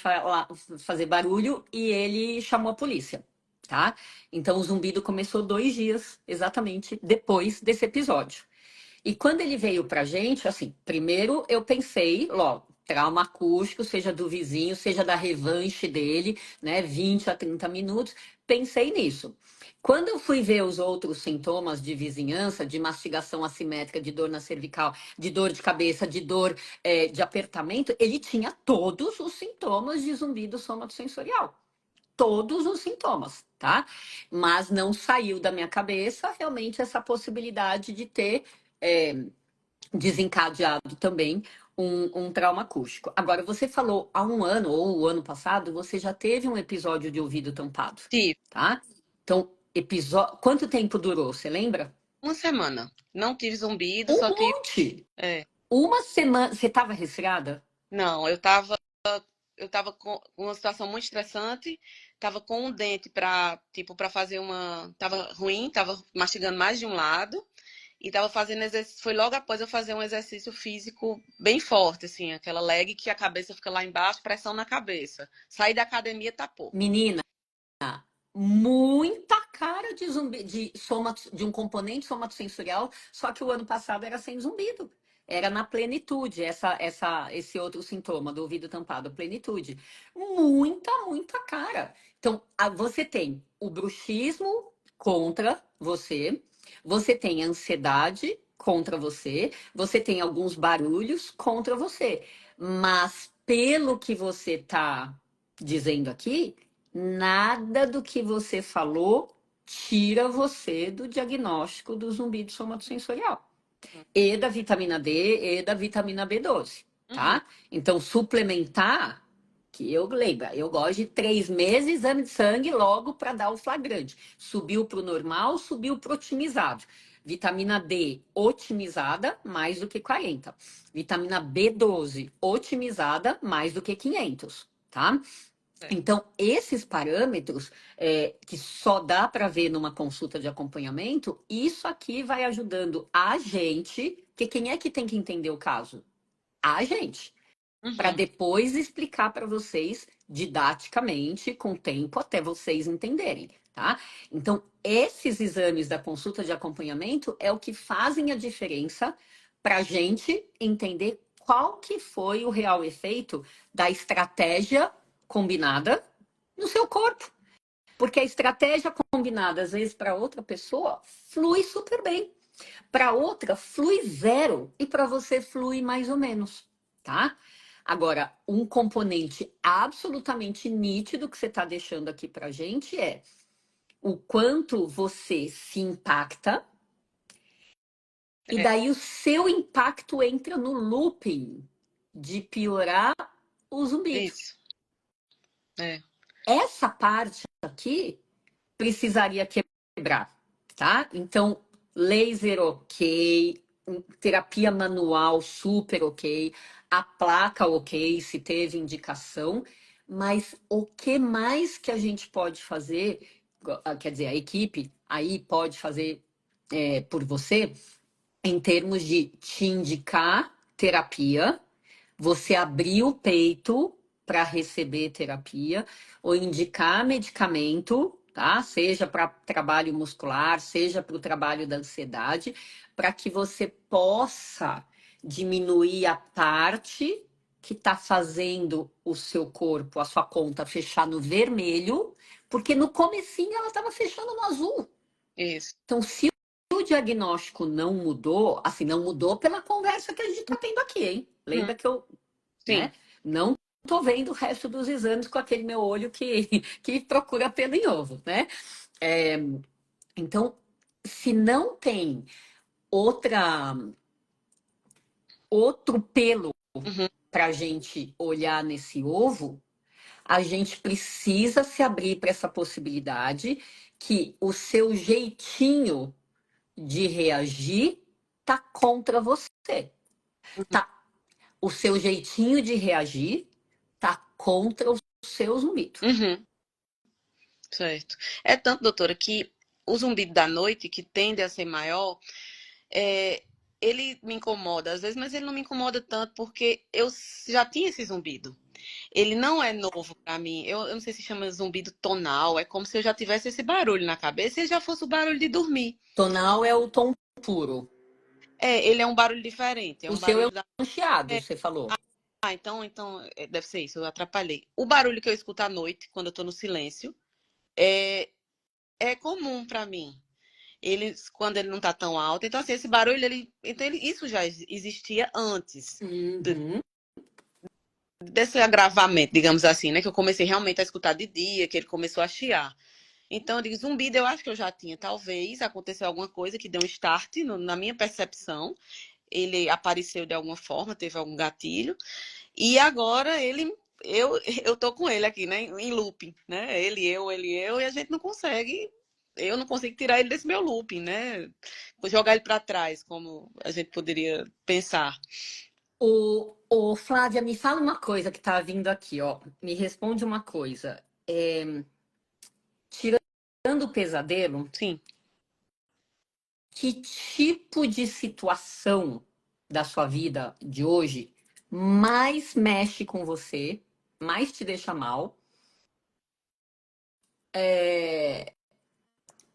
fazer barulho e ele chamou a polícia, tá? Então o zumbido começou 2 dias exatamente depois desse episódio. E quando ele veio pra gente, assim, primeiro eu pensei logo, trauma acústico, seja do vizinho, seja da revanche dele, né, 20 a 30 minutos, pensei nisso. Quando eu fui ver os outros sintomas de vizinhança, de mastigação assimétrica, de dor na cervical, de dor de cabeça, de dor de apertamento, ele tinha todos os sintomas de zumbido somatosensorial. Todos os sintomas, tá? Mas não saiu da minha cabeça realmente essa possibilidade de ter é, desencadeado também um trauma acústico. Agora, você falou há um ano ou o ano passado, você já teve um episódio de ouvido tampado, Tive tá? Então, quanto tempo durou? Você lembra? uma semana. Não tive zumbido, Um só tive. monte! É, Uma semana. Você estava resfriada? não, eu tava com uma situação muito estressante, tava com um dente para fazer uma, tava ruim, tava mastigando mais de um lado e tava fazendo exercício, foi logo após eu fazer um exercício físico bem forte, assim, aquela leg que a cabeça fica lá embaixo, pressão na cabeça. Saí da academia, tapou. Menina, muita cara de zumbi, de um componente somatosensorial, só que o ano passado era sem zumbido. Era na plenitude, esse outro sintoma do ouvido tampado, plenitude. Muita cara. Então, você tem o bruxismo contra você tem ansiedade contra você tem alguns barulhos contra você. Mas, pelo que você está dizendo aqui, nada do que você falou tira você do diagnóstico do zumbido somatosensorial. E da vitamina D e da vitamina B12. Uhum. tá? Então, suplementar, que eu lembro, eu gosto de 3 meses, exame de sangue logo para dar o flagrante. Subiu para o normal, subiu para o otimizado. Vitamina D otimizada, mais do que 40. Vitamina B12 otimizada, mais do que 500, tá? É. Então, esses parâmetros, que só dá para ver numa consulta de acompanhamento, isso aqui vai ajudando a gente, que quem é que tem que entender o caso? A gente, para Uhum. depois explicar para vocês didaticamente, com tempo, até vocês entenderem, tá? Então, esses exames da consulta de acompanhamento é o que fazem a diferença para a gente entender qual que foi o real efeito da estratégia combinada no seu corpo. Porque a estratégia combinada, às vezes, para outra pessoa, flui super bem. Para outra, flui zero. E para você, flui mais ou menos, tá? Agora, um componente absolutamente nítido que você está deixando aqui para gente é o quanto você se impacta, e É. daí o seu impacto entra no looping de piorar o zumbido. Isso. É. Essa parte aqui precisaria quebrar, tá? Então, laser ok, terapia manual super ok, a placa ok, se teve indicação, mas o que mais que a gente pode fazer, quer dizer, a equipe aí pode fazer por você, em termos de te indicar terapia, você abrir o peito para receber terapia ou indicar medicamento, tá? Seja para trabalho muscular, seja para o trabalho da ansiedade, para que você possa diminuir a parte que está fazendo o seu corpo, a sua conta fechar no vermelho, porque no comecinho ela estava fechando no azul. Isso. Então, se o diagnóstico não mudou, assim, não mudou pela conversa que a gente está tendo aqui, hein? Uhum. Lembra que eu, Sim. né? Não tô vendo o resto dos exames com aquele meu olho que, que procura pelo em ovo, né? É, então, se não tem outra, outro pelo Uhum. para a gente olhar nesse ovo, a gente precisa se abrir para essa possibilidade que o seu jeitinho de reagir tá contra você. Tá, o seu jeitinho de reagir tá contra o seu zumbido. Uhum. Certo. É tanto, doutora, que o zumbido da noite, que tende a ser maior, é, ele me incomoda às vezes, mas ele não me incomoda tanto porque eu já tinha esse zumbido. Ele não é novo pra mim. Eu não sei se chama zumbido tonal. É como se eu já tivesse esse barulho na cabeça e já fosse o barulho de dormir. Tonal é o tom puro. É, ele é um barulho diferente. É O um seu é barulho da. o chiado, você falou. Ah, então deve ser isso. Eu atrapalhei. O barulho que eu escuto à noite, quando eu tô no silêncio, é, é comum pra mim. Quando ele não tá tão alto. Então, assim, esse barulho, isso já existia antes Uhum. desse agravamento, digamos assim, né? Que eu comecei realmente a escutar de dia, que ele começou a chiar. Então, eu digo, zumbido, eu acho que eu já tinha. Talvez aconteceu alguma coisa que deu um start na minha percepção. Ele apareceu de alguma forma, teve algum gatilho. E agora eu tô com ele aqui, né? Em looping, né? Ele, eu, e a gente não consegue. Eu não consigo tirar ele desse meu looping, né? Jogar ele para trás, como a gente poderia pensar. Flávia, me fala uma coisa que tá vindo aqui, ó. Me responde uma coisa. Tirando o pesadelo, Sim. que tipo de situação da sua vida de hoje mais mexe com você, mais te deixa mal,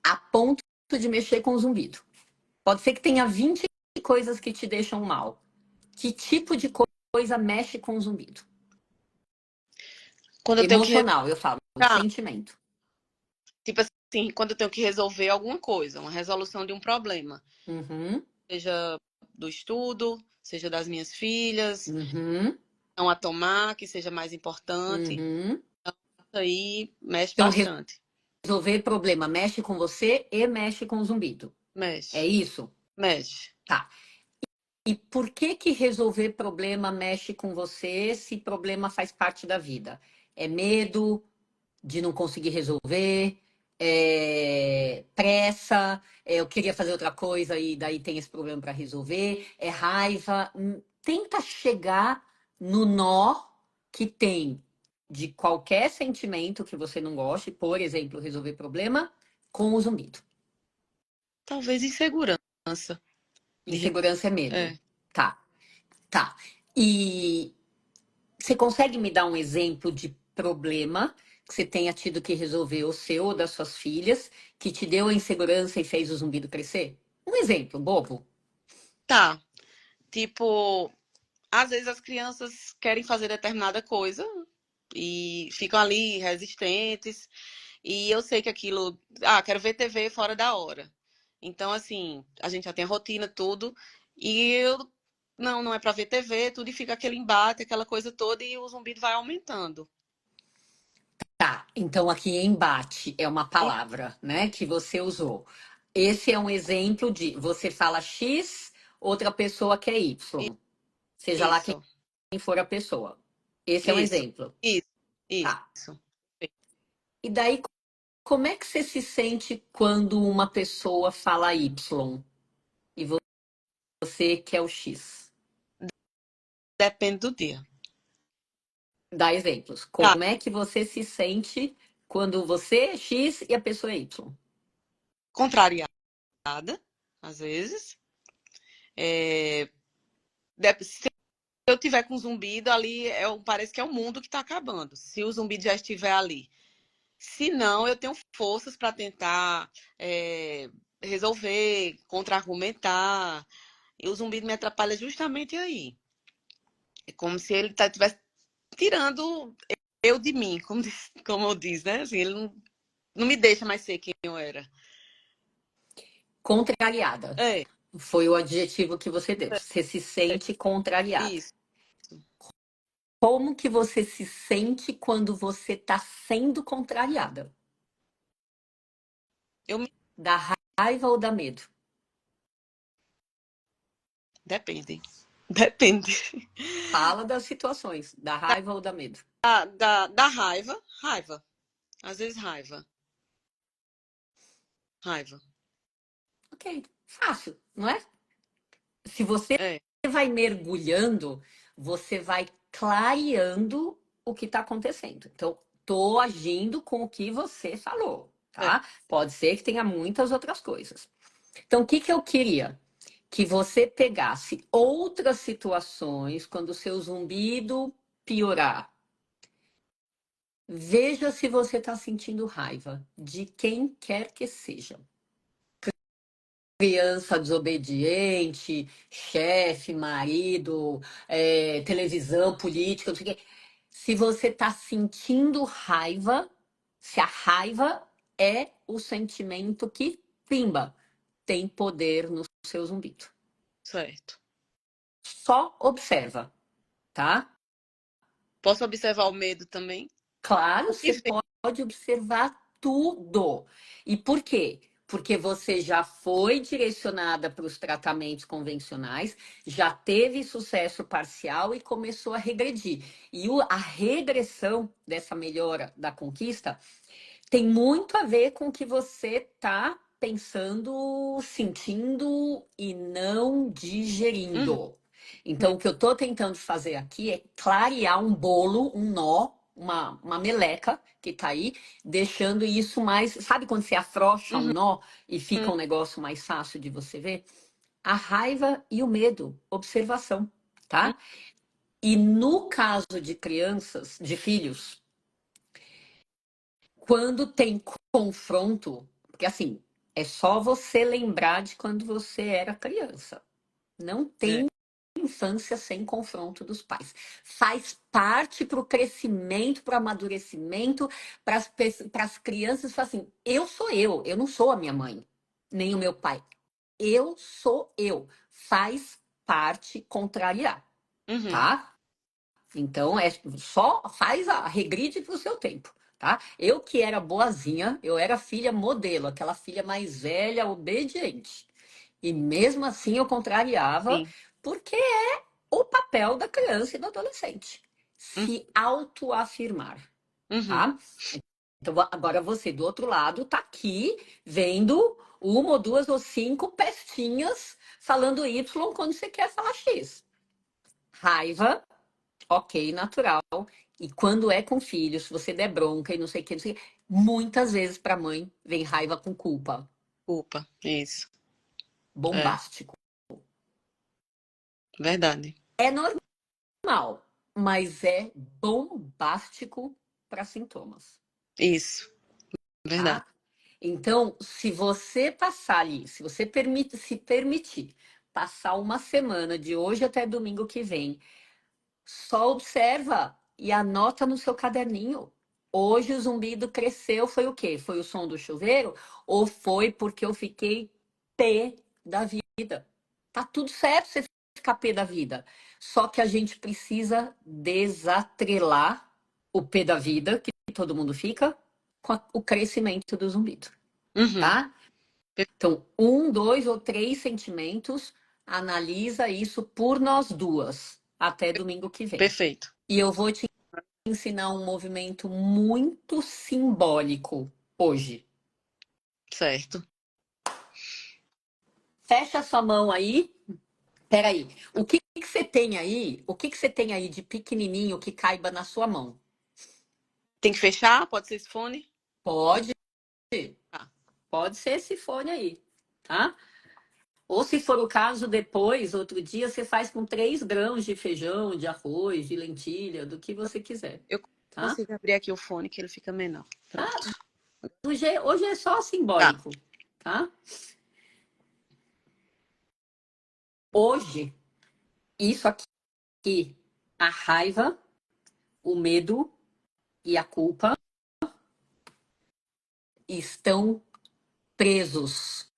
a ponto de mexer com o zumbido? Pode ser que tenha 20 coisas que te deixam mal. Que tipo de coisa mexe com o zumbido? Quando eu tenho que. Emocional, eu falo, de Ah, sentimento. tipo assim, quando eu tenho que resolver alguma coisa, uma resolução de um problema. Uhum, Seja do estudo, seja das minhas filhas, uhum, não a tomar, que seja mais importante. uhum. Isso aí mexe Então, bastante. resolver problema mexe com você e mexe com o zumbido. É Mexe, isso? mexe. Tá. E por que que resolver problema mexe com você se problema faz parte da vida? É medo de não conseguir resolver, pressa, eu queria fazer outra coisa e daí tem esse problema para resolver, é raiva. Tenta chegar no nó que tem de qualquer sentimento que você não goste, por exemplo, resolver problema com o zumbido. Talvez insegurança. De... Insegurança é medo. É. Tá, tá. E você consegue me dar um exemplo de problema que você tenha tido que resolver, o seu ou das suas filhas, que te deu a insegurança e fez o zumbido crescer? Um exemplo, bobo. Tá. Tipo, às vezes as crianças querem fazer determinada coisa e ficam ali resistentes. E eu sei que aquilo. Ah, quero ver TV fora da hora. Então, assim, a gente já tem a rotina, tudo. E eu. Não, não é pra ver TV, tudo e fica aquele embate, aquela coisa toda, e o zumbido vai aumentando. Tá, então aqui embate é uma E- palavra, né, que você usou. Esse é um exemplo de você fala X, outra pessoa quer e- Y, seja lá quem Isso, for a pessoa. Esse é um isso, exemplo. isso, Tá. isso. E daí, como é que você se sente quando uma pessoa fala Y e você quer o X? Depende do dia. Dá exemplos. Tá, Como é que você se sente quando você é X e a pessoa é Y? contrariada, às vezes. É, se eu tiver com zumbido ali, parece que é o mundo que tá acabando. Se o zumbido já estiver ali. Se não, eu tenho forças para tentar resolver, contra-argumentar. E o zumbido me atrapalha justamente aí. É como se ele estivesse tirando eu de mim, como eu diz, né? Assim, ele não me deixa mais ser quem eu era. Contrariada. É, Foi o adjetivo que você deu. Você se sente contrariada. isso. Como que você se sente quando você está sendo contrariada? Eu me... Da raiva ou da medo? Depende. Depende. Fala das situações, da raiva ou da medo. Da raiva, raiva. Às vezes raiva. Raiva. Ok, fácil, não é? Se você É, vai mergulhando, você vai clareando o que está acontecendo. Então, tô agindo com o que você falou, é. tá? Pode ser que tenha muitas outras coisas. Então, o que que eu queria? Que você pegasse outras situações quando o seu zumbido piorar. Veja se você está sentindo raiva de quem quer que seja. Criança desobediente, chefe, marido, televisão, política, não sei o quê. Se você está sentindo raiva, se a raiva é o sentimento que, pimba, tem poder no seu zumbido. Certo. Só observa, tá? Posso observar o medo também? Claro, O que você vem? pode observar tudo. E por quê? Porque você já foi direcionada para os tratamentos convencionais, já teve sucesso parcial e começou a regredir. E a regressão dessa melhora da conquista tem muito a ver com o que você está pensando, sentindo e não Uhum, digerindo. Então, o que eu estou tentando fazer aqui é clarear um bolo, um nó, uma meleca que está aí, deixando isso mais. Sabe quando você afrouxa um uhum, nó e fica uhum, um negócio mais fácil de você ver? A raiva e o medo, observação, uhum, tá? E no caso de crianças, de filhos, quando tem confronto, porque assim, é só você lembrar de quando você era criança. Não é, tem infância sem confronto dos pais. Faz parte para o crescimento, para o amadurecimento, para as crianças. Assim, eu não sou a minha mãe, nem o meu pai. Eu sou eu. Faz parte contrariar, uhum, tá? Então, só faz a regride para o seu tempo, tá? Eu que era boazinha, eu era filha modelo, aquela filha mais velha, obediente. E mesmo assim eu contrariava, sim. Porque é o papel da criança e do adolescente. Uhum. Se autoafirmar, Uhum. tá? Então, agora você do outro lado tá aqui vendo uma ou duas ou cinco pestinhas falando Y quando você quer falar X. Raiva, ok, natural. E quando é com filho, se você der bronca e não sei o que, não sei o que, muitas vezes para mãe vem raiva com culpa. Culpa, isso. É, Bombástico. verdade. É normal, mas é bombástico para sintomas, Isso, verdade. tá? Então, se você passar ali, se você se permitir passar uma semana de hoje até domingo que vem, só observa e anota no seu caderninho. Hoje o zumbido cresceu, foi o quê? Foi o som do chuveiro? Ou foi porque eu fiquei pé da vida? Tá tudo certo você ficar pé da vida. Só que a gente precisa desatrelar o pé da vida, que todo mundo fica, com o crescimento do zumbido, Uhum. tá? Então, um, dois ou três sentimentos, analisa isso por nós duas, até domingo que vem. Perfeito. E eu vou te ensinar um movimento muito simbólico hoje. Certo. Fecha sua mão aí. Peraí. O que que você tem aí? O que que você tem aí de pequenininho que caiba na sua mão? Tem que fechar? Pode ser esse fone? Pode, Tá. pode ser esse fone aí, tá? Ou se for o caso, depois, outro dia, você faz com 3 grãos de feijão, de arroz, de lentilha, do que você quiser, Eu tá? consigo abrir aqui o fone que ele fica menor. Ah, Pronto. hoje é só Tá. simbólico, tá? Hoje, isso aqui, a raiva, o medo e a culpa estão presos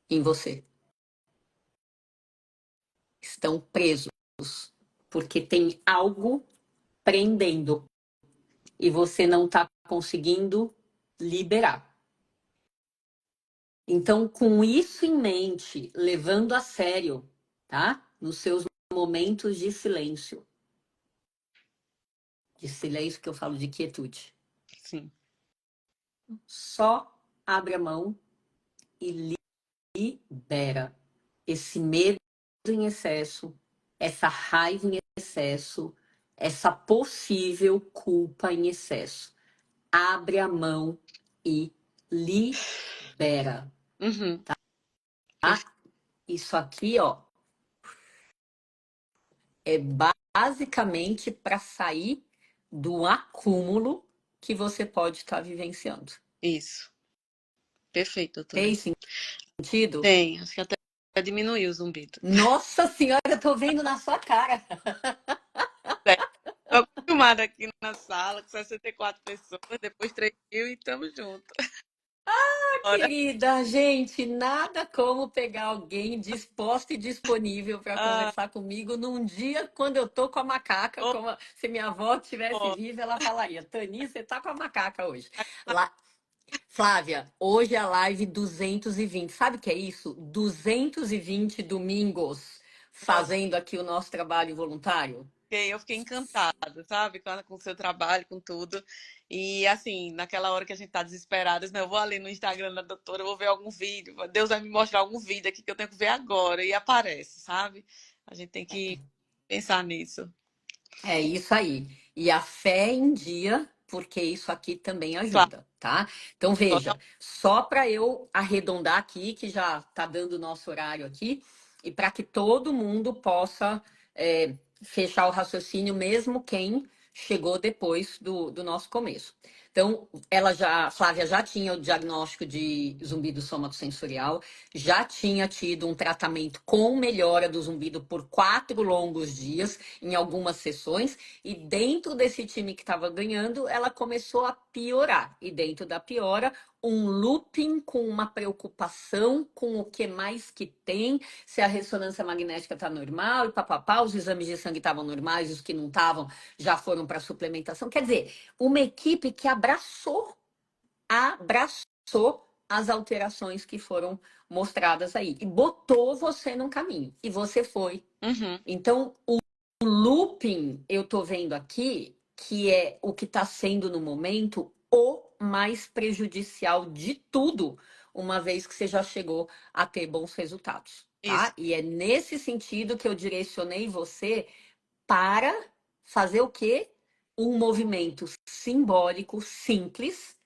em você. Estão presos porque tem algo prendendo e você não está conseguindo liberar. Então, com isso em mente, levando a sério, tá? Nos seus momentos de silêncio que eu falo de quietude, Sim. só abre a mão e libera esse medo em excesso, essa raiva em excesso, essa possível culpa em excesso. Abre a mão e libera, Uhum. tá? Isso aqui, ó, é basicamente para sair do acúmulo que você pode estar vivenciando. Isso. Perfeito, doutora. Tem sentido? Tem. Acho que até diminuiu o zumbido. Nossa senhora, eu tô vendo na sua cara. Tô acostumada aqui na sala com 64 pessoas, depois 3.000 e estamos juntos. Bora. Querida, gente, nada como pegar alguém disposto e disponível para Ah, conversar comigo num dia quando eu tô com a macaca, oh, como se minha avó tivesse oh. viva, ela falaria: Tani, você tá com a macaca hoje. Lá, Flávia, hoje é a live 220. Sabe o que é isso? 220 domingos Nossa, fazendo aqui o nosso trabalho voluntário. eu fiquei encantada, sabe? Com o seu trabalho, com tudo. E assim, naquela hora que a gente tá desesperada, eu vou ali no Instagram da doutora, eu vou ver algum vídeo. Deus vai me mostrar algum vídeo aqui que eu tenho que ver agora. E aparece, sabe? A gente tem que pensar nisso. É isso aí. E a fé em dia, porque isso aqui também Claro, ajuda, tá? Então veja, total. só para eu arredondar aqui, que já está dando o nosso horário aqui, e para que todo mundo possa fechar o raciocínio, mesmo quem chegou depois do nosso começo. Então, Flávia já tinha o diagnóstico de zumbido somatosensorial, já tinha tido um tratamento com melhora do zumbido por 4 longos dias em algumas sessões, e dentro desse time que estava ganhando, ela começou a piorar. E dentro da piora, um looping com uma preocupação com o que mais que tem, se a ressonância magnética está normal e papapá, os exames de sangue estavam normais, os que não estavam já foram para suplementação. Quer dizer, uma equipe que abraçou as alterações que foram mostradas aí. E botou você num caminho. E você foi. Uhum. Então, o looping, eu tô vendo aqui, que é o que está sendo no momento o mais prejudicial de tudo, uma vez que você já chegou a ter bons resultados, Isso. tá? E é nesse sentido que eu direcionei você para fazer o quê? Um movimento simbólico, simples,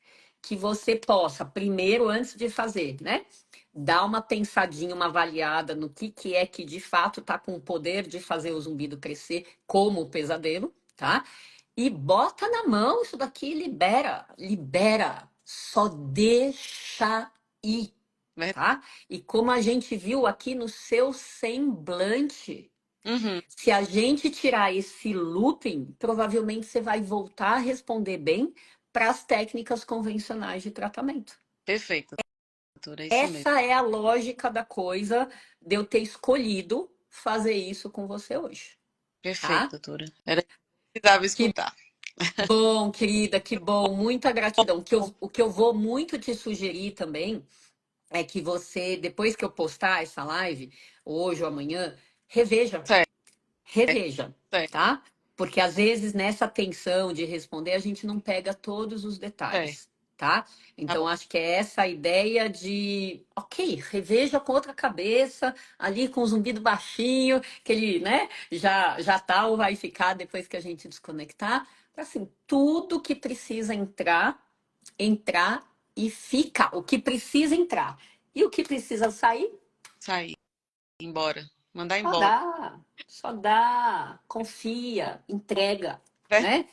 que você possa, primeiro, antes de fazer, né? Dar uma pensadinha, uma avaliada no que é que de fato está com o poder de fazer o zumbido crescer como o pesadelo, tá? E bota na mão isso daqui, libera, libera, só deixa ir, tá? E como a gente viu aqui no seu semblante, Uhum. se a gente tirar esse looping, provavelmente você vai voltar a responder bem para as técnicas convencionais de tratamento. Perfeito, doutora, é isso mesmo. Essa é a lógica da coisa de eu ter escolhido fazer isso com você hoje, Perfeito, tá? doutora. Era isso que precisava Que escutar. bom, querida, que bom, muita gratidão. O que eu vou muito te sugerir também é que você, depois que eu postar essa live, hoje ou amanhã, reveja. Certo, Reveja, certo, tá? Porque às vezes nessa tensão de responder a gente não pega todos os certo. detalhes, tá? Tá Então bom. acho que é essa a ideia de, ok, reveja com outra cabeça, ali com o zumbido baixinho, que ele, né, já tá ou vai ficar depois que a gente desconectar. Assim, tudo que precisa entrar, entrar e fica. O que precisa entrar. E o que precisa sair, Sair, embora. Mandar só embora. dá, só dá, confia, entrega, né?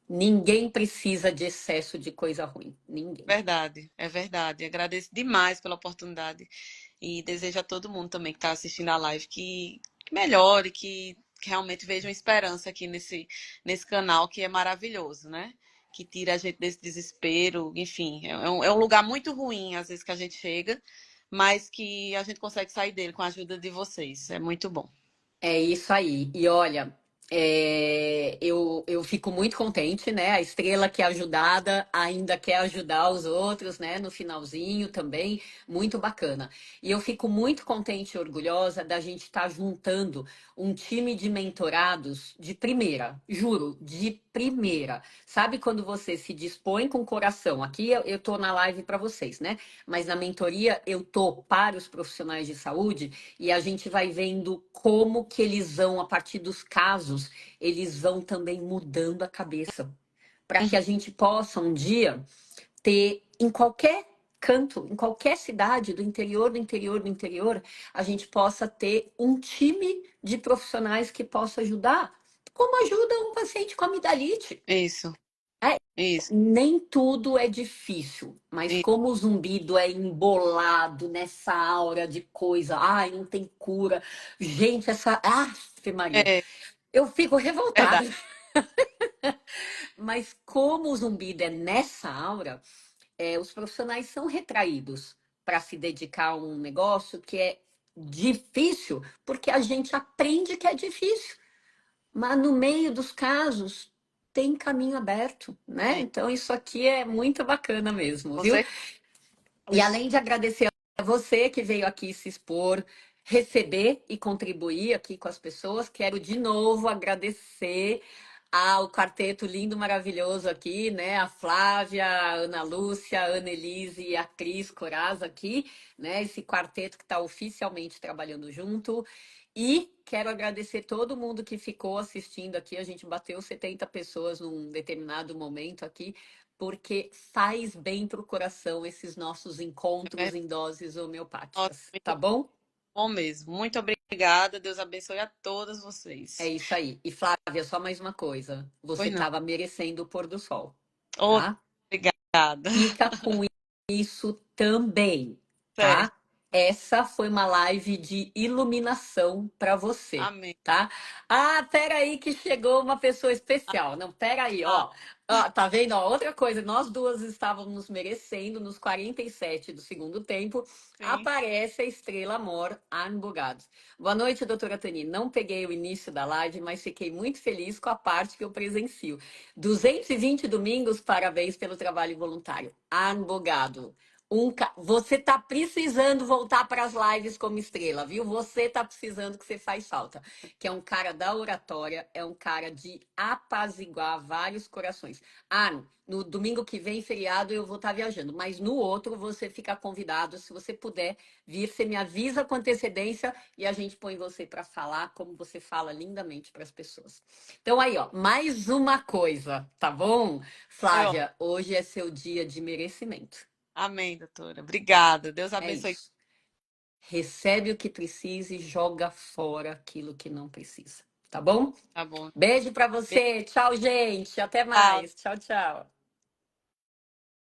Ninguém precisa de excesso de coisa ruim, ninguém. Verdade, é verdade. Agradeço demais pela oportunidade e desejo a todo mundo também que está assistindo a live que melhore, que realmente veja uma esperança aqui nesse canal que é maravilhoso, né? Que tira a gente desse desespero, enfim, é um lugar muito ruim às vezes que a gente chega, mas que a gente consegue sair dele com a ajuda de vocês. É muito bom. É isso aí. E olha, eu fico muito contente, né? A estrela que é ajudada ainda quer ajudar os outros, né? No finalzinho também, muito bacana. E eu fico muito contente e orgulhosa da gente estar juntando um time de mentorados de primeira, juro, de primeira. Sabe quando você se dispõe com o coração? Aqui eu tô na live para vocês, né? Mas na mentoria eu tô para os profissionais de saúde e a gente vai vendo como que eles vão, a partir dos casos, eles vão também mudando a cabeça. Para que Uhum. a gente possa um dia ter em qualquer canto, em qualquer cidade do interior, do interior, do interior, a gente possa ter um time de profissionais que possa ajudar, como ajuda um paciente com amidalite. Isso, É, isso, nem tudo é difícil, mas isso. como o zumbido é embolado nessa aura de coisa, ai, não tem cura. Gente, essa. Ave Maria, É eu fico revoltada. verdade. Mas como o zumbido é nessa aura, os profissionais são retraídos para se dedicar a um negócio que é difícil, porque a gente aprende que é difícil. Mas no meio dos casos tem caminho aberto, né? É, Então isso aqui é muito bacana mesmo, com viu? certeza. E além de agradecer a você que veio aqui se expor, receber e contribuir aqui com as pessoas, quero de novo agradecer ao quarteto lindo, maravilhoso aqui, né? A Flávia, a Ana Lúcia, a Ana Elise e a Cris Coraz aqui, né? Esse quarteto que está oficialmente trabalhando junto. E quero agradecer todo mundo que ficou assistindo aqui. A gente bateu 70 pessoas num determinado momento aqui, porque faz bem para o coração esses nossos É, encontros em doses nossa, homeopáticas, tá muito bom? bom mesmo. Muito obrigada. Deus abençoe a todos É vocês. isso aí. E Flávia, só mais uma coisa. Você Pois não. estava merecendo o pôr do sol, Oh, tá? obrigada. Fica com isso também, Certo. tá? Essa foi uma live de iluminação para você, Amém. tá? Ah, peraí que chegou uma pessoa especial. Não, peraí, Ah, ó. Ó, tá vendo? Ó, outra coisa, nós duas estávamos merecendo nos 47 do segundo tempo. sim. Aparece a estrela Mor Armbogados. Boa noite, doutora Tani. Não peguei o início da live, mas fiquei muito feliz com a parte que eu presencio. 220 domingos, parabéns pelo trabalho voluntário. Advogado. Você tá precisando voltar para as lives como estrela, viu? Você tá precisando, que você faz falta. Que é um cara da oratória, é um cara de apaziguar vários corações. Ah, no domingo que vem, feriado, eu vou estar viajando, mas no outro você fica convidado. Se você puder vir, você me avisa com antecedência e a gente põe você para falar como você fala lindamente para as pessoas. Então aí, ó, mais uma coisa, tá bom? Foi ótimo. Flávia, hoje é seu dia de merecimento. Amém, doutora. Obrigada. Deus É abençoe. isso. Recebe o que precisa e joga fora aquilo que não precisa. Tá bom? Tá bom. Beijo pra você. Tchau, gente. Até Tchau. mais. Tchau, tchau.